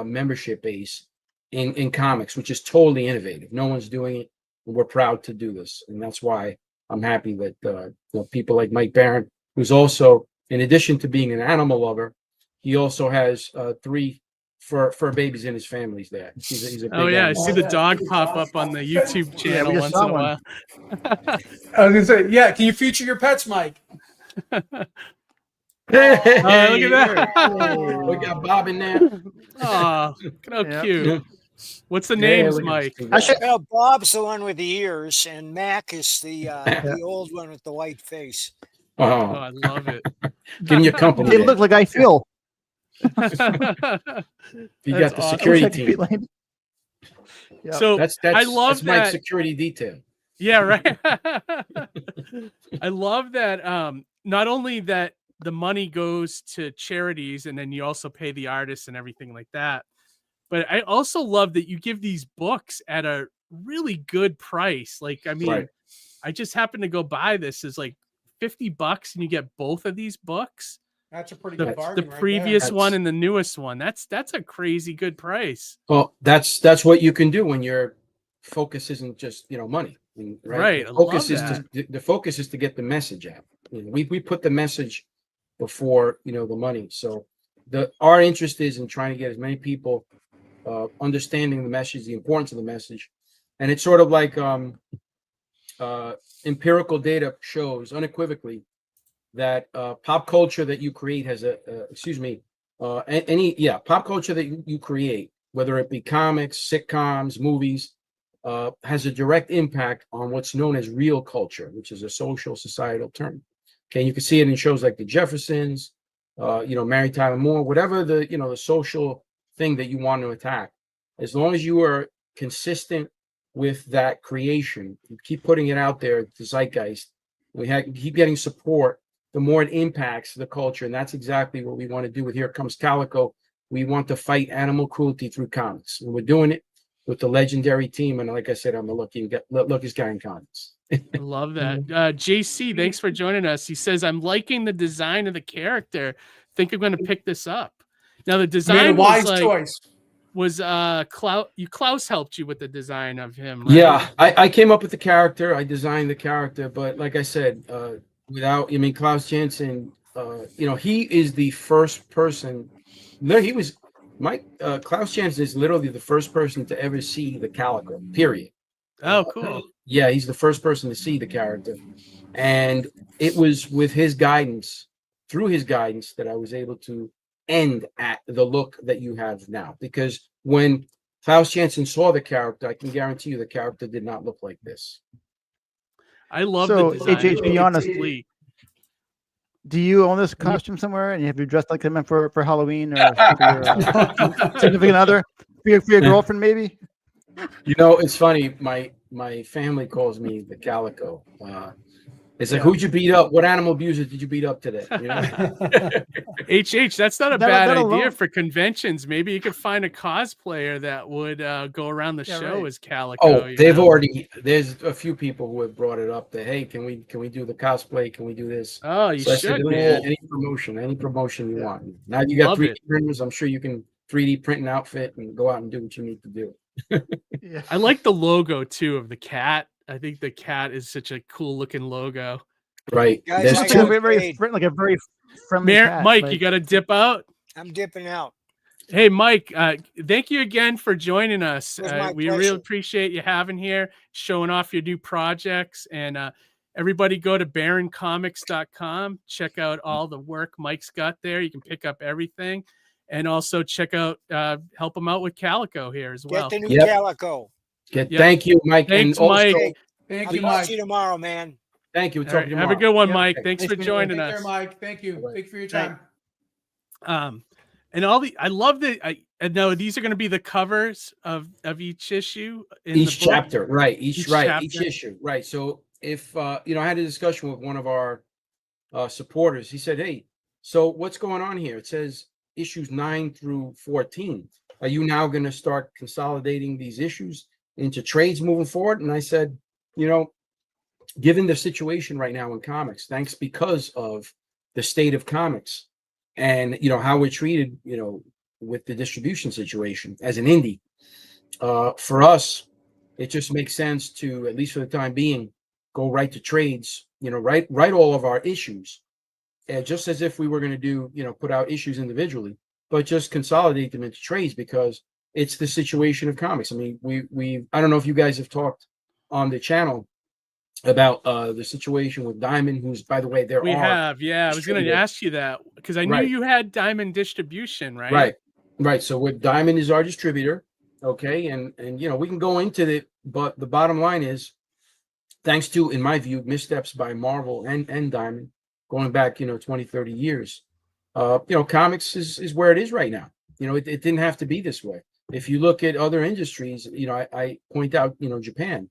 membership base in comics, which is totally innovative. No one's doing it. And we're proud to do this. And that's why I'm happy that people like Mike Barron, who's also, in addition to being an animal lover, he also has 3 fur babies in his families there. He's a big Oh yeah, I animal. see the dog pop up on the YouTube channel we once just in saw a one. while. I was gonna say, yeah. Can you feature your pets, Mike? Hey, Oh, look at that. we got Bob in there. Oh, look at how Yeah. cute. What's the Yeah, names, look at Mike? this guy. Well, Bob's the one with the ears, and Mac is the old one with the white face. Oh, Oh, I love it. giving you company. They there. look like I feel. You That's got the awesome. I wish security I could be team. like. Yeah. So That's I love that's Mike's that. security detail. Yeah, right. I love that. Not only that the money goes to charities and then you also pay the artists and everything like that, but I also love that you give these books at a really good price. Like, I mean, Right. I just happened to go buy this. Is like $50 and you get both of these books. That's a pretty The, good the bargain. right previous there. one and the newest one. That's a crazy good price. Well, that's what you can do when your focus isn't just money. Right, The I focus love is the focus is to get the message out. We put the message before the money. So our interest is in trying to get as many people understanding the message, the importance of the message, and it's sort of like empirical data shows unequivocally that pop culture that you create has pop culture that you create, whether it be comics, sitcoms, movies, has a direct impact on what's known as real culture, which is a social societal term. Okay, you can see it in shows like The Jeffersons, Mary Tyler Moore, whatever the social thing that you want to attack. As long as you are consistent with that creation, you keep putting it out there, the zeitgeist, keep getting support, the more it impacts the culture. And that's exactly what we want to do with Here Comes Calico. We want to fight animal cruelty through comics. And we're doing it with the legendary team. And like I said, I'm the luckiest guy in comics. I love that. JC, thanks for joining us. He says, I'm liking the design of the character. Think I'm going to pick this up. Now, the You made a design wise was choice. Klaus helped you with the design of him, right? Yeah, I came up with the character. I designed the character. But like I said, Klaus Janson, he is the first person. No, Klaus Janson is literally the first person to ever see the Calico, period. Oh, cool. Yeah, he's the first person to see the character. And it was with his guidance, through his guidance, that I was able to end at the look that you have now. Because when Klaus Janson saw the character, I can guarantee you the character did not look like this. I love So, the design. HH, be honest. Complete. Do you own this costume somewhere, and have you dressed like him for Halloween or for your significant other, for your girlfriend, maybe? It's funny. My family calls me the Calico. It's like, who'd you beat up? What animal abuser did you beat up today? HH, that's not a That bad idea alone. for conventions. Maybe you could find a cosplayer that would go around the show right. as Calico. Oh, there's a few people who have brought it up that, hey, can we do the cosplay? Can we do this? Oh, you So I said, should, man. any promotion you want. Now you got Love 3D it. printers. I'm sure you can 3D print an outfit and go out and do what you need to do. Yeah. I like the logo too of the cat. I think the cat is such a cool looking logo. Right. Guys, There's I It's two- got- like a very friendly cat. Mike, like, you got to dip out. I'm dipping out. Hey, Mike, thank you again for joining us. It was my We really pleasure. appreciate you having here, showing off your new projects. And everybody go to baroncomics.com. Check out all the work Mike's got there. You can pick up everything. And also check out, help him out with Calico here as well. Get the new Yep. Calico. Yep. Thank you, Mike. Thanks, and also, Mike. Thank I'll you, talk Mike. to you tomorrow, man. Thank you. We'll All talk right, to you have a tomorrow. good one, Yep. Mike. Okay. Thanks Nice for meeting you. joining Take care, us. Mike. Thank you. Bye-bye. Thank you for your Thanks. time. And I love that. I know these are going to be the covers of each issue in Each the book. chapter, right? Each chapter. issue, right? So if I had a discussion with one of our supporters, he said, "Hey, so what's going on here? It says issues 9 through 14. Are you now going to start consolidating these issues into trades moving forward?" And I said, given the situation right now in comics, thanks because of the state of comics and how we're treated, with the distribution situation as an indie, for us, it just makes sense to, at least for the time being, go right to trades. Write all of our issues, just as if we were going to do, put out issues individually, but just consolidate them into trades because it's the situation of comics. I mean, I don't know if you guys have talked on the channel about the situation with Diamond, who's, by the way, We have, yeah. I was going to ask you that because I knew Right. you had Diamond distribution, right? Right. So with Diamond is our distributor, okay, and we can go into it, but the bottom line is, thanks to, in my view, missteps by Marvel and Diamond, going back 20, 30 years, comics is where it is right now. It didn't have to be this way. If you look at other industries, I point out, Japan.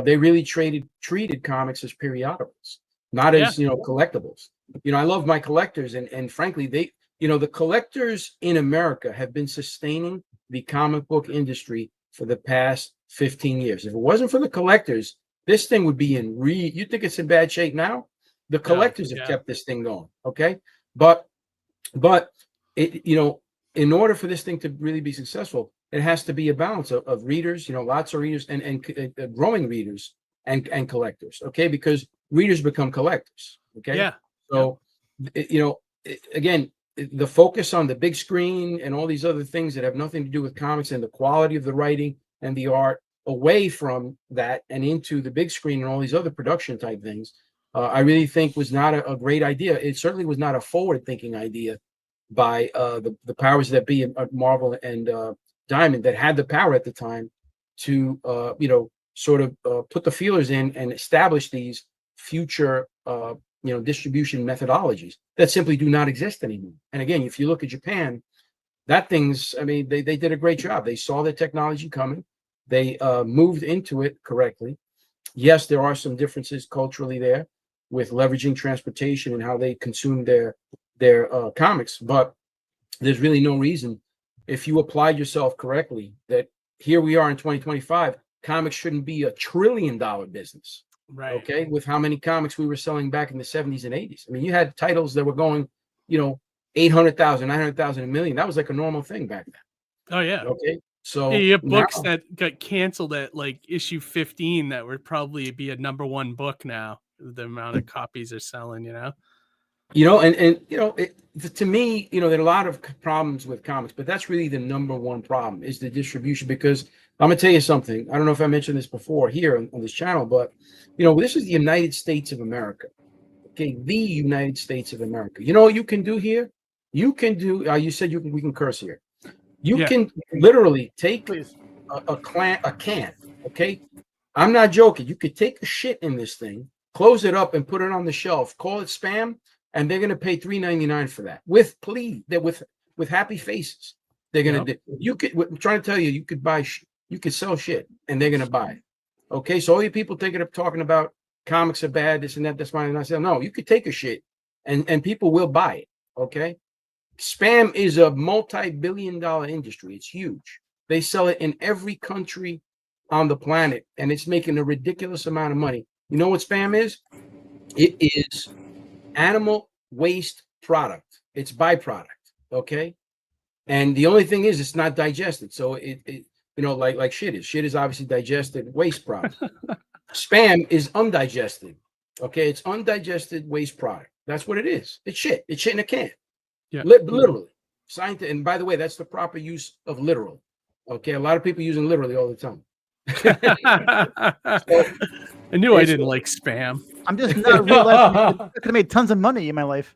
They really treated comics as periodicals, not as collectibles. I love my collectors, and frankly, they the collectors in America have been sustaining the comic book industry for the past 15 years. If it wasn't for the collectors, this thing would be in you think it's in bad shape now? The collectors have kept this thing going, okay? But it in order for this thing to really be successful, it has to be a balance of readers, lots of readers and growing readers and collectors, okay? Because readers become collectors, okay? Yeah. So, again, the focus on the big screen and all these other things that have nothing to do with comics and the quality of the writing and the art away from that and into the big screen and all these other production type things, I really think was not a great idea. It certainly was not a forward-thinking idea by the powers that be at Marvel and Diamond that had the power at the time to sort of put the feelers in and establish these future distribution methodologies that simply do not exist anymore. And again, if you look at Japan, they did a great job. They saw the technology coming. They moved into it correctly. Yes, there are some differences culturally there with leveraging transportation and how they consume their comics, but there's really no reason, if you applied yourself correctly, that here we are in 2025, comics shouldn't be $1 trillion business. Right. Okay. With how many comics we were selling back in the 70s and 80s. I mean, you had titles that were going, 800,000, 900,000, a million. That was like a normal thing back then. Oh, yeah. Okay. So you have books that got canceled at like issue 15 that would probably be a #1 book now. The amount of copies they're selling, to me, there are a lot of problems with comics, but that's really the #1 problem is the distribution. Because I'm gonna tell you something. I don't know if I mentioned this before here on this channel, but this is the United States of America. Okay, the United States of America. You know what you can do here? You can do. You said we can curse here. You can literally take a can. Okay, I'm not joking. You could take a shit in this thing, close it up, and put it on the shelf. Call it spam, and they're gonna pay $3.99 for that with happy faces. They're gonna do. You could. I'm trying to tell you, you could buy. You could sell shit, and they're gonna buy it. Okay, so all you people talking about comics are bad, this and that, that's fine. And I said, no, you could take a shit, and people will buy it. Okay, spam is a multi-billion-dollar industry. It's huge. They sell it in every country on the planet, and it's making a ridiculous amount of money. You know what spam is? It is animal waste product. It's byproduct. Okay, and the only thing is, it's not digested. So it like shit is. Shit is obviously digested waste product. Spam is undigested. Okay, it's undigested waste product. That's what it is. It's shit. It's shit in a can. Yeah, literally. Scientific. And by the way, that's the proper use of literal. Okay, a lot of people using literally all the time. I knew I didn't like spam. I'm just not realizing I could have made tons of money in my life.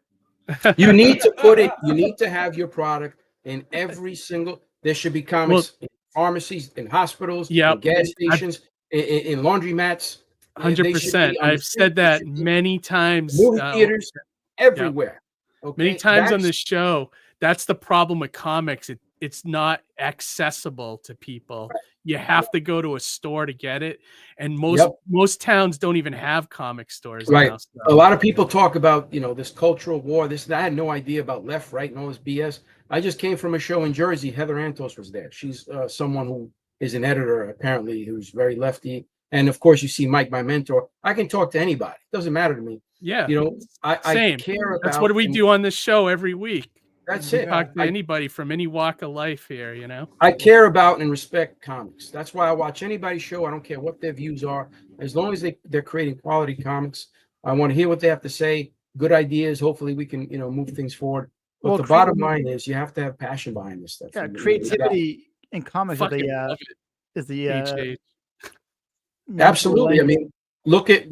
You need to put it. You need to have your product in every single. There should be comics in pharmacies, in hospitals, in gas stations, in laundromats. They should 100%. be on the I've said that streets, many times. movie theaters, everywhere. Okay, Many times on That's- this show. That's the problem with comics. It's not accessible to people. You have to go to a store to get it, and most towns don't even have comic stores Right. now. So. A lot of people talk about, this cultural war, this, I had no idea about left, right, and all this BS. I just came from a show in Jersey. Heather Antos was there. She's someone who is an editor, apparently, who's very lefty. And of course, you see Mike, my mentor. I can talk to anybody. It doesn't matter to me. Yeah. I care about. That's what we do on this show every week. That's it. Talk to anybody from any walk of life here, I care about and respect comics. That's why I watch anybody's show. I don't care what their views are. As long as they're creating quality comics, I want to hear what they have to say. Good ideas. Hopefully we can, move things forward. But the bottom line is you have to have passion behind this stuff. Yeah, creativity in comics is the absolutely. I mean, look at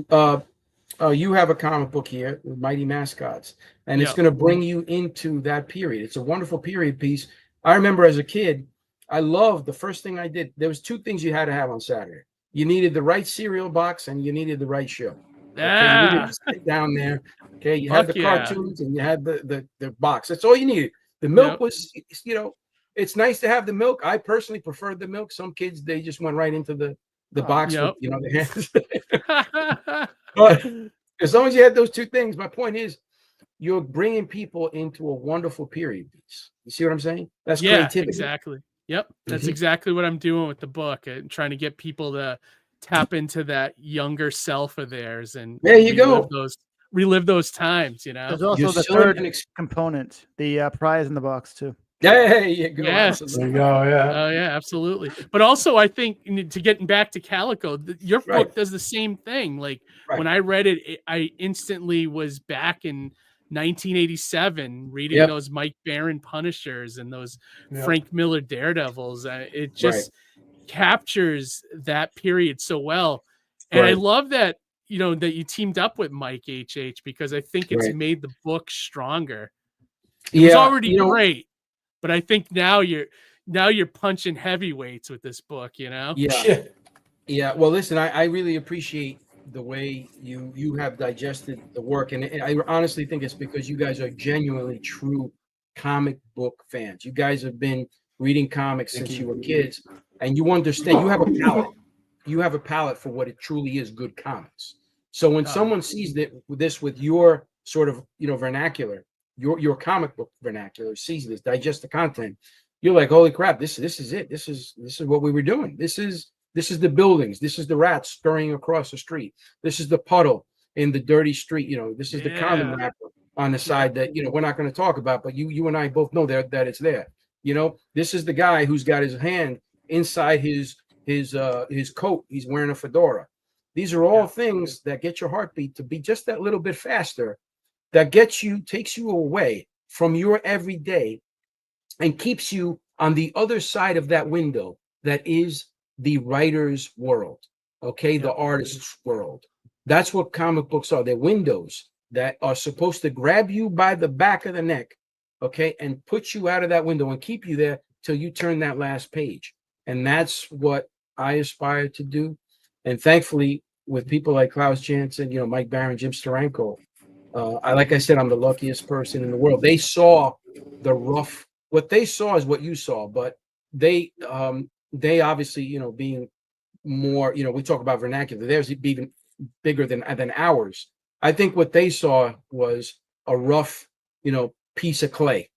you have a comic book here, Mighty Mascots, and it's going to bring you into that period. It's a wonderful period piece. I remember as a kid, I loved the first thing I did. There was two things you had to have on Saturday. You needed the right cereal box and you needed the right show. Okay, you needed to sit down there. Okay, you had the cartoons and you had the box. That's all you needed. The milk was, it's nice to have the milk. I personally preferred the milk. Some kids, they just went right into the box with, the hands. But as long as you had those two things, my point is you're bringing people into a wonderful period piece. You see what I'm saying? That's creativity. Exactly. Yep. That's exactly what I'm doing with the book and trying to get people to tap into that younger self of theirs and there you go. Relive those times, There's also the third component, the prize in the box too. There you go. Yes. There you go. Yeah. Oh yeah, absolutely. But also, I think to getting back to Calico, your book does the same thing. Like when I read it, I instantly was back in 1987, reading those Mike Baron Punishers and those Frank Miller Daredevils. It just captures that period so well, and I love that that you teamed up with Mike HH because I think it's made the book stronger. It was already great. But I think now you're punching heavyweights with this book, Yeah. Well, listen, I really appreciate the way you have digested the work, and I honestly think it's because you guys are genuinely true comic book fans. You guys have been reading comics since you were kids, and you understand. You have a palate. You have a palate for what it truly is good comics. So when someone sees this with your sort of vernacular. Your comic book vernacular, sees this, digest the content, you're like, holy crap, this is it. This is what we were doing. This is the buildings. This is the rats scurrying across the street. This is the puddle in the dirty street. This is the condom wrapper on the side that we're not going to talk about, but you and I both know that it's there. This is the guy who's got his hand inside his coat. He's wearing a fedora. These are all things that get your heartbeat to be just that little bit faster. That takes you away from your everyday and keeps you on the other side of that window that is the writer's world, the artist's world. That's what comic books are. They're windows that are supposed to grab you by the back of the neck, and put you out of that window and keep you there till you turn that last page. And that's what I aspire to do. And thankfully, with people like Klaus Janson, Mike Baron, Jim Steranko, like I said, I'm the luckiest person in the world. They saw the rough. What they saw is what you saw, but they obviously, being more, we talk about vernacular. Theirs even bigger than ours. I think what they saw was a rough, piece of clay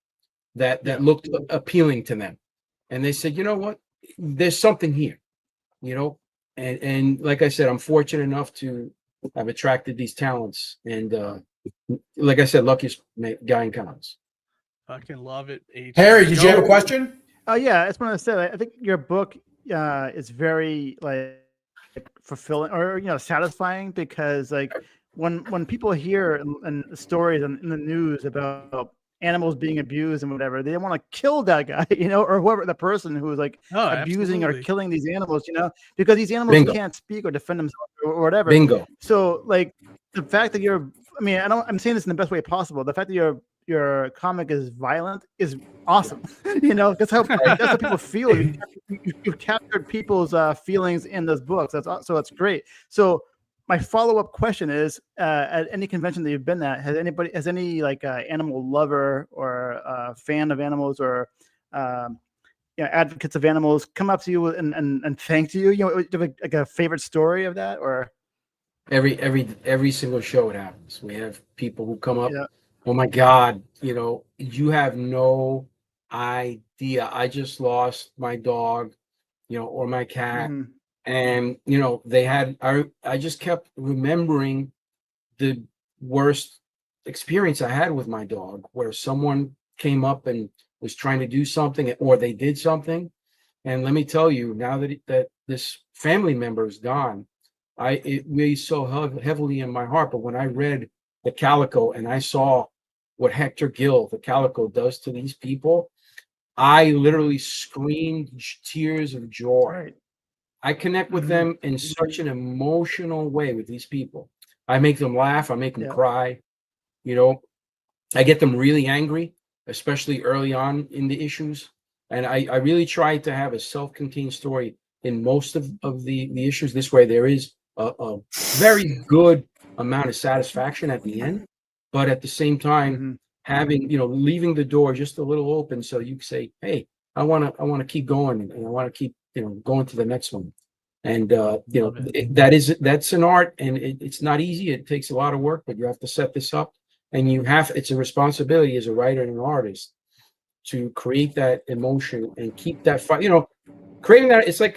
that looked appealing to them, and they said, you know what, there's something here, and like I said, I'm fortunate enough to have attracted these talents and. Like I said, luckiest guy in comics. Fucking love it. Harry, did you have a question? Yeah, that's what I said. I think your book is very fulfilling or satisfying because when people hear and stories in the news about animals being abused and whatever, they want to kill that guy, or whoever the person who is abusing or killing these animals, because these animals can't speak or defend themselves or whatever. Bingo. So the fact that I'm saying this in the best way possible. The fact that your comic is violent is awesome. That's how people feel. You've captured people's feelings in those books. That's great. So my follow-up question is, at any convention that you've been at, has any like animal lover or fan of animals or advocates of animals come up to you and thanked you? Do you have like a favorite story of that, or? Every single show it happens. We have people who come up, Yeah. oh my God, you have no idea. I just lost my dog, or my cat. Mhm. And I just kept remembering the worst experience I had with my dog, where someone came up and was trying to do something, or they did something. And let me tell you, now that this family member is gone, it weighs so heavily in my heart. But when I read the Calico and I saw what Hector Gill, the Calico, does to these people, I literally screamed tears of joy. Right. I connect with them in such an emotional way with these people. I make them laugh. I make them cry. I get them really angry, especially early on in the issues. And I really try to have a self-contained story in most of the issues. This way, there is a very good amount of satisfaction at the end, but at the same time, having, leaving the door just a little open so you can say, hey, I want to keep going, and I want to keep, going to the next one. And, that's an art, and it's not easy. It takes a lot of work, but you have to set this up, and it's a responsibility as a writer and an artist to create that emotion and keep that fire. Creating that, it's like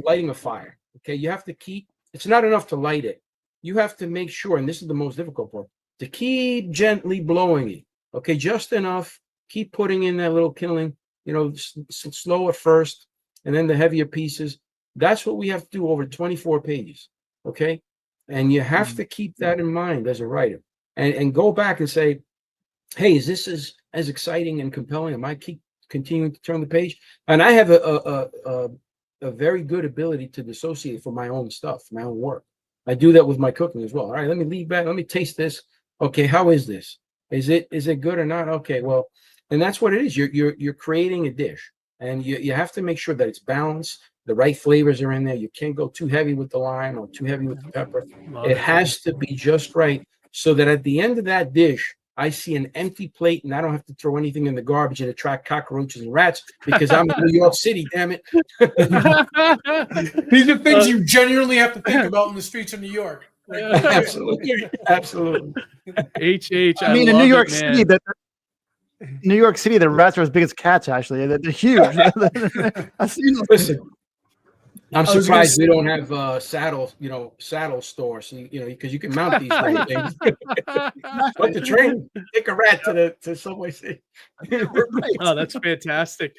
lighting a fire. Okay, you have to keep. It's not enough to light it. You have to make sure, and this is the most difficult part, to keep gently blowing it. Okay, just enough. Keep putting in that little kindling. Slow at first, and then the heavier pieces. That's what we have to do over 24 pages. Okay, and you have to keep that in mind as a writer, and go back and say, hey, is this as exciting and compelling? Am I keep continuing to turn the page? And I have a very good ability to dissociate from my own stuff, my own work. I do that with my cooking as well. All right, let me leave back. Let me taste this. Okay, how is this? Is it good or not? Okay, well, and that's what it is. You're creating a dish, and you have to make sure that it's balanced. The right flavors are in there. You can't go too heavy with the lime or too heavy with the pepper. It has to be just right, so that at the end of that dish, I see an empty plate and I don't have to throw anything in the garbage and attract cockroaches and rats because I'm in New York City, damn it. These are things you genuinely have to think about in the streets of New York. Absolutely. Absolutely. I mean, in New York City, the rats are as big as cats, actually. They're huge. I've seen them. Listen, I'm surprised we don't have saddle stores, because you can mount these things. Put the train, take a rat to Subway City. Oh, that's fantastic.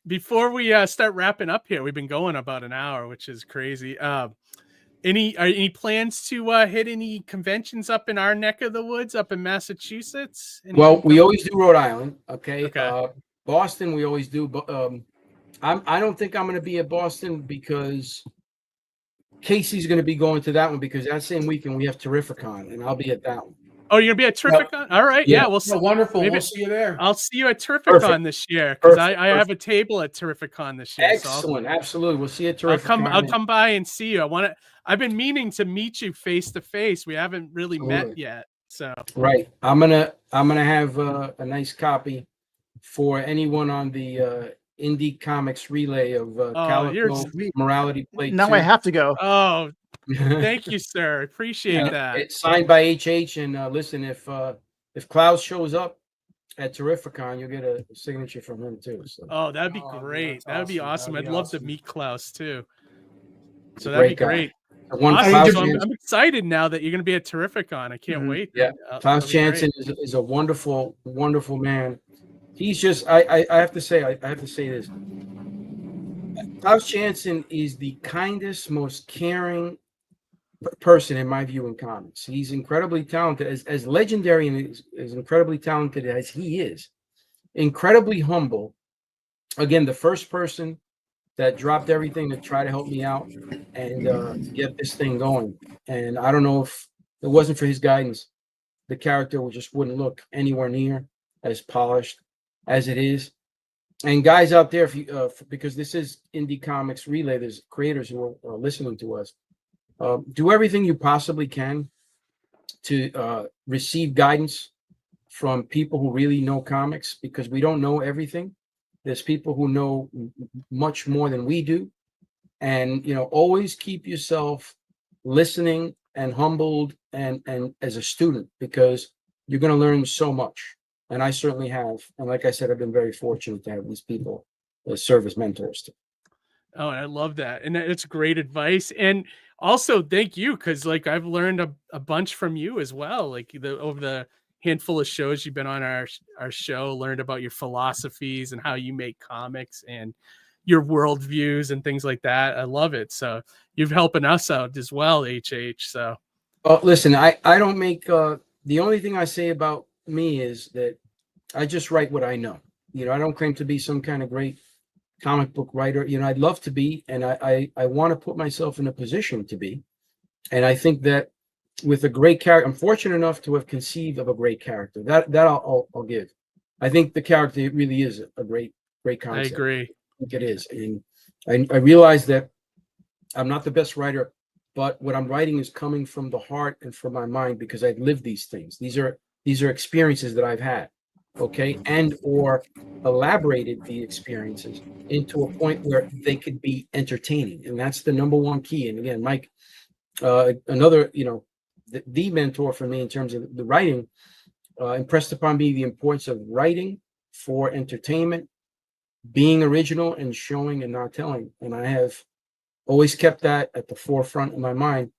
Before we start wrapping up here, we've been going about an hour, which is crazy. Any plans to hit any conventions up in our neck of the woods, up in Massachusetts? Well, we always do Rhode Island. Okay. Boston, we always do. I don't think I'm going to be at Boston because Casey's going to be going to that one, because that same weekend we have Terrificon, and I'll be at that one. Oh, you're going to be at Terrificon? All right. Yeah, we'll see. Wonderful. We'll see you there. I'll see you at Terrificon this year, because I have a table at Terrificon this year. Excellent. So absolutely. We'll see you at Terrificon. I'll come by and see you. I've been meaning to meet you face to face. We haven't really met yet. So right. I'm gonna have a nice copy for anyone on the Indie Comics Relay of Calico Morality Plate. Now 2. I have to go. Oh, thank you, sir. Appreciate that. It's signed by HH, and listen, if Klaus shows up at Terrificon, you'll get a signature from him too. So. Oh, that'd be great. That'd be awesome. I'd love to meet Klaus too. So that'd be great. Awesome. I'm excited now that you're going to be at Terrificon. I can't wait. Yeah, Klaus Janson is a wonderful, wonderful man. He's just, I have to say this. Klaus Janson is the kindest, most caring person in my view in comics. He's incredibly talented, as legendary and as incredibly talented as he is. Incredibly humble. Again, the first person that dropped everything to try to help me out and get this thing going. And I don't know, if it wasn't for his guidance, the character just wouldn't look anywhere near as polished as it is. And guys out there, if you because this is Indie Comics Relay, there's creators who are listening to us. do everything you possibly can to receive guidance from people who really know comics, because we don't know everything. There's people who know much more than we do. And, always keep yourself listening and humbled and as a student, because you're going to learn so much. And I certainly have. And like I said, I've been very fortunate to have these people serve as mentors to. Oh, I love that. And it's great advice. And also thank you, because like I've learned a bunch from you as well. Like over the handful of shows you've been on our show, learned about your philosophies and how you make comics and your worldviews and things like that. I love it. So you're helping us out as well, HH. So listen, I don't make the only thing I say about me is that I just write what I know. I don't claim to be some kind of great comic book writer. I'd love to be, and I want to put myself in a position to be. And I think that with a great character, I'm fortunate enough to have conceived of a great character. That I'll give. I think the character really is a great concept. I agree. I think it is. And I realize that I'm not the best writer, but what I'm writing is coming from the heart and from my mind, because I've lived these things. These are experiences that I've had, okay, and or elaborated the experiences into a point where they could be entertaining. And that's the number one key. And again, Mike, another, the mentor for me in terms of the writing, impressed upon me the importance of writing for entertainment, being original, and showing and not telling. And I have always kept that at the forefront of my mind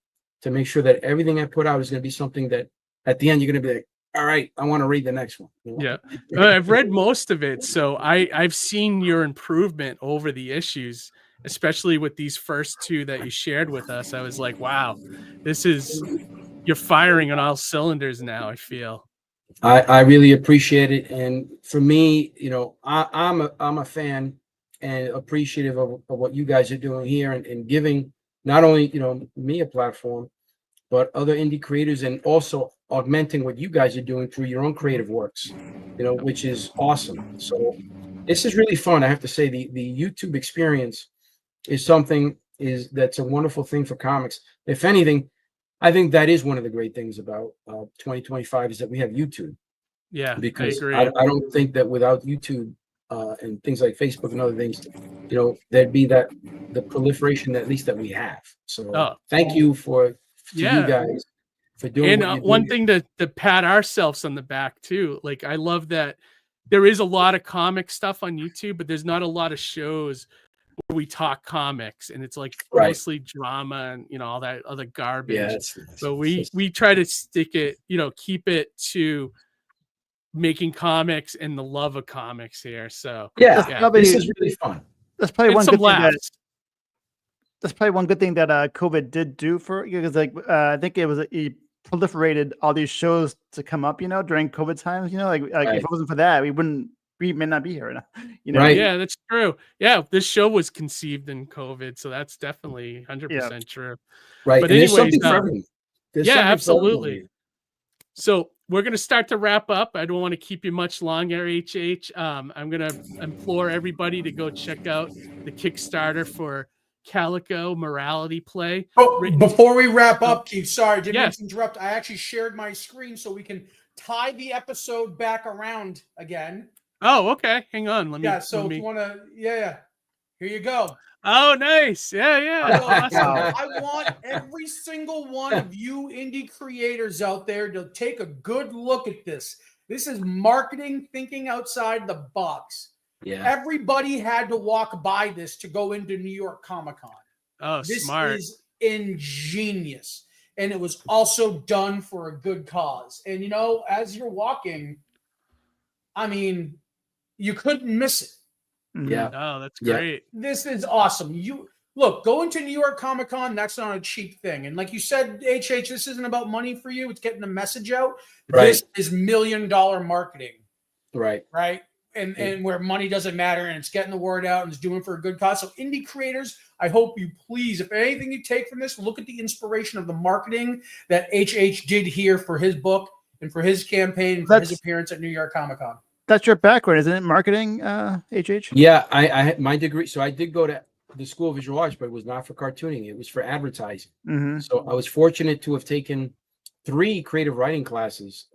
to make sure that everything I put out is going to be something that at the end you're going to be like, all right, I want to read the next one. Yeah. I've read most of it. So I've seen your improvement over the issues, especially with these first two that you shared with us. I was like, wow, you're firing on all cylinders now, I feel. I really appreciate it. And for me, I'm a fan and appreciative of what you guys are doing here and giving not only, me a platform, but other indie creators, and also augmenting what you guys are doing through your own creative works, which is awesome. So this is really fun. I have to say the YouTube experience is that's a wonderful thing for comics. If anything, I think that is one of the great things about 2025 is that we have YouTube. Yeah, because I agree. I don't think that without YouTube and things like Facebook and other things, there'd be the proliferation at least that we have. So thank you to you guys for doing. And one thing to pat ourselves on the back too. Like I love that there is a lot of comic stuff on YouTube, but there's not a lot of shows where we talk comics, and it's like mostly drama and all that other garbage. Yeah, but we try to stick it, keep it to making comics and the love of comics here. So this is really fun. That's probably one good thing that's probably one good thing that COVID did do for you, because I think it proliferated all these shows to come up, during COVID times. If it wasn't for that, we may not be here now. Right. Yeah, that's true. Yeah, this show was conceived in COVID, so that's definitely 100% true. Right. But anyways, absolutely. So we're going to start to wrap up. I don't want to keep you much longer, HH. I'm going to implore everybody to go check out the Kickstarter for Calico Morality Play. Oh, before we wrap up, Keith, sorry, didn't mean to interrupt. I actually shared my screen so we can tie the episode back around again. Oh, okay. Hang on. If you want to, here you go. Oh, nice. Yeah. Awesome. I want every single one of you indie creators out there to take a good look at this. This is marketing thinking outside the box. Yeah. Everybody had to walk by this to go into New York Comic-Con. Oh, this smart. This is ingenious. And it was also done for a good cause. And, as you're walking, you couldn't miss it. Yeah. Oh, that's great. This is awesome. You look, going to New York Comic-Con, that's not a cheap thing. And like you said, HH, this isn't about money for you. It's getting the message out. Right. This is $1 million marketing. Right. And where money doesn't matter, and it's getting the word out and it's doing for a good cause. So indie creators, I hope you please, if anything you take from this, look at the inspiration of the marketing that HH did here for his book and for his campaign and for his appearance at New York Comic-Con. That's your background, isn't it? Marketing, HH? Yeah, I had my degree. So I did go to the School of Visual Arts, but it was not for cartooning. It was for advertising. Mhm. So I was fortunate to have taken 3 creative writing classes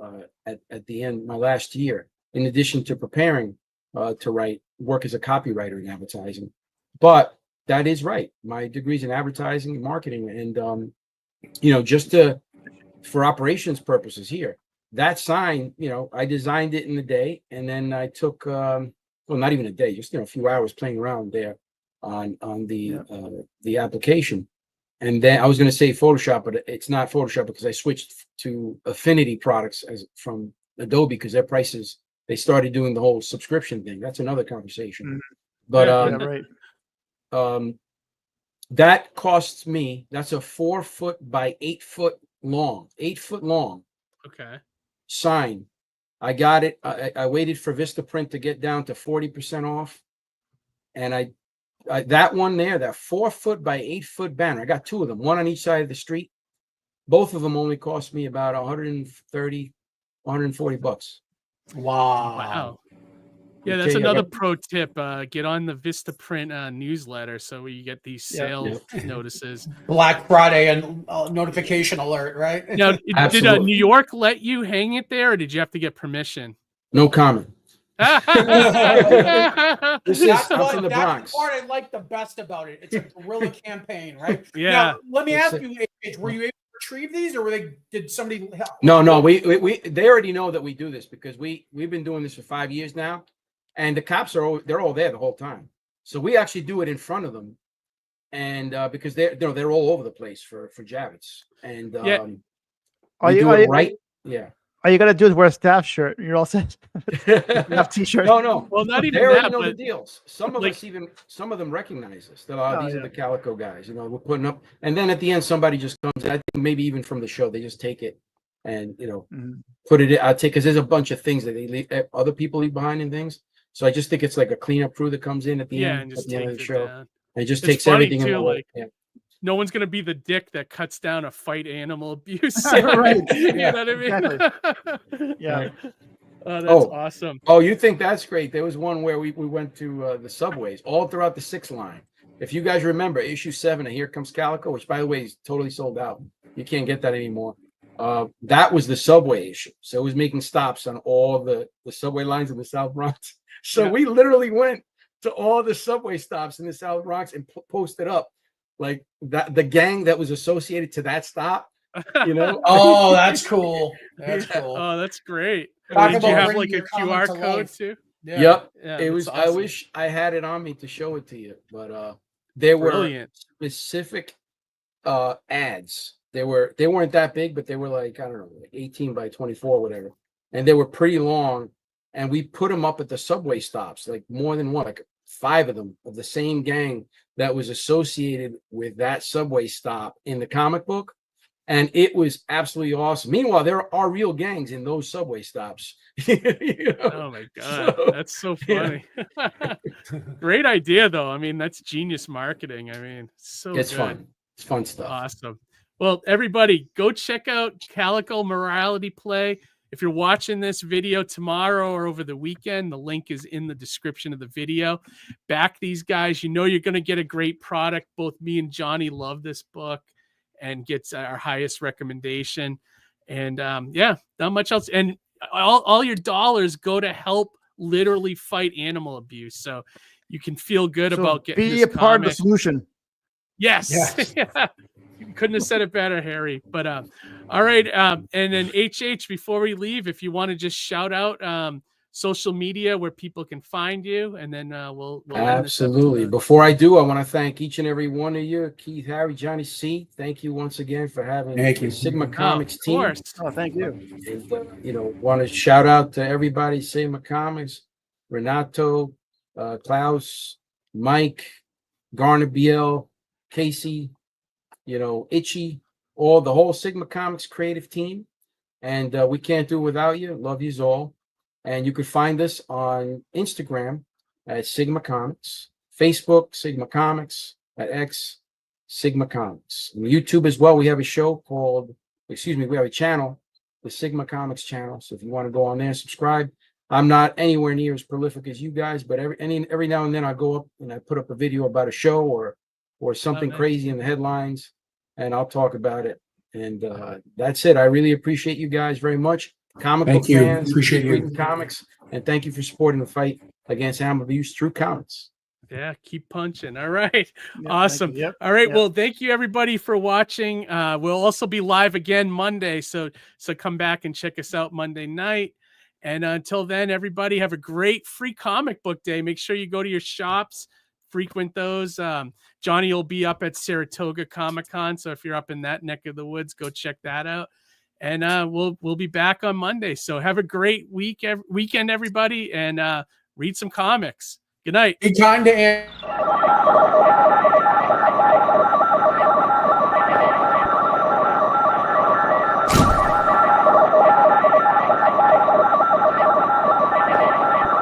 at the end my last year, in addition to preparing to work as a copywriter in advertising. But that is right. My degree's in advertising and marketing, and just for operations purposes here, that sign, I designed it in the day, and then I took not even a day, just a few hours playing around there on the application. And then I was going to say Photoshop, but it's not Photoshop because I switched to Affinity products from Adobe because their prices, they started doing the whole subscription thing. That's another conversation. Mhm. But Right. that costs me, that's a 4 foot by 8 foot long Okay. sign. I got it. I waited for Vistaprint to get down to 40% off. And I that one there, that 4 foot by 8 foot banner, I got 2 of them, one on each side of the street. Both of them only cost me about 130, 140 bucks. Wow. Yeah, that's another pro tip. Get on the Vistaprint newsletter so you get these sale notices. Black Friday and notification alert, right? Now, did Absolutely. New York let you hang it there, or did you have to get permission? No comment. That's I'm from the Bronx. the part I like the best about it. It's a guerrilla campaign, right? Yeah. Now, let me ask you, AH, were you able to retrieve these, or did somebody help? No, they already know that we do this because we've been doing this for 5 years now, and the cops they're all there the whole time. So we actually do it in front of them, and because they're all over the place for Javits, and we do it right. Yeah. All you gotta do is wear a staff shirt. You're all set. Staff t-shirt. No. Well, not even They already that, know the but deals. Some of them recognize us. These are the Calico guys. We're putting up, and then at the end, somebody just comes in. I think maybe even from the show, they just take it and put it in. I take because there's a bunch of things that they leave, other people leave behind and things. So I just think it's like a cleanup crew that comes in at the end, and just at the end of takes the it show, down. and just It's takes funny, everything too, in like, no one's gonna be the dick that cuts down a fight animal abuse. Right. You know what I mean? Exactly. Yeah. Oh, that's awesome. Oh, you think that's great? There was one where we went to the subways all throughout the 6 line. If you guys remember issue 7 of Here Comes Calico, which by the way is totally sold out. You can't get that anymore. That was the subway issue. So it was making stops on all the subway lines in the South Bronx. So we literally went to all the subway stops in the South Bronx and posted up like that, the gang that was associated to that stop. Oh, that's cool. That's cool. Oh, that's great. Talk Did you about have bringing like a your comic QR to code life. too? Yeah. Yep. Yeah, It was. that's I awesome. wish I had it on me to show it to you, but there were Brilliant. specific ads. They weren't that big, but they were like, I don't know, like 18 by 24, whatever, and they were pretty long. And we put them up at the subway stops, like more than one, like 5 of them of the same gang that was associated with that subway stop in the comic book. And it was absolutely awesome. Meanwhile, there are real gangs in those subway stops. Oh my God. That's so funny. Great idea though. I mean, that's genius marketing. I mean, It's good. fun. It's fun stuff. Awesome. Well, everybody go check out Calico Morality Play. If you're watching this video tomorrow or over the weekend, the link is in the description of the video. Back these guys. You're going to get a great product. Both me and Johnny love this book and gets our highest recommendation. And not much else. And all your dollars go to help literally fight animal abuse. So you can feel good about getting be this a part of the comic. solution. Yes. You couldn't have said it better, Harry. But all right. And then HH, before we leave, if you want to just shout out social media where people can find you, and then we'll absolutely. End this Before I do, I want to thank each and every one of you, Keith, Harry, Johnny C. Thank you once again for having the Sigma Comics team. Course. Oh, thank you. And, want to shout out to everybody, Sigma Comics, Renato, Klaus, Mike, Garner BL, Casey, Itchy, the whole Sigma Comics creative team. And we can't do it without you. Love yous all. And you can find us on Instagram at Sigma Comics, Facebook, Sigma Comics, at X, Sigma Comics. And YouTube as well. We have a channel, the Sigma Comics channel. So if you want to go on there and subscribe, I'm not anywhere near as prolific as you guys, but every now and then I go up and I put up a video about a show or something crazy in the headlines, and I'll talk about it. And that's it. I really appreciate you guys very much. Comic book fans, appreciate keep reading comics, and thank you for supporting the fight against animal abuse through comics. Yeah, keep punching. All right. Yep, Awesome. yep, All right. yep. Well, thank you everybody for watching. We'll also be live again Monday. So come back and check us out Monday night. And until then, everybody have a great free comic book day. Make sure you go to your shops, frequent those. Johnny will be up at Saratoga Comic-Con. So if you're up in that neck of the woods, go check that out. And we'll be back on Monday. So have a great weekend, everybody, and read some comics. Good night. Be kind to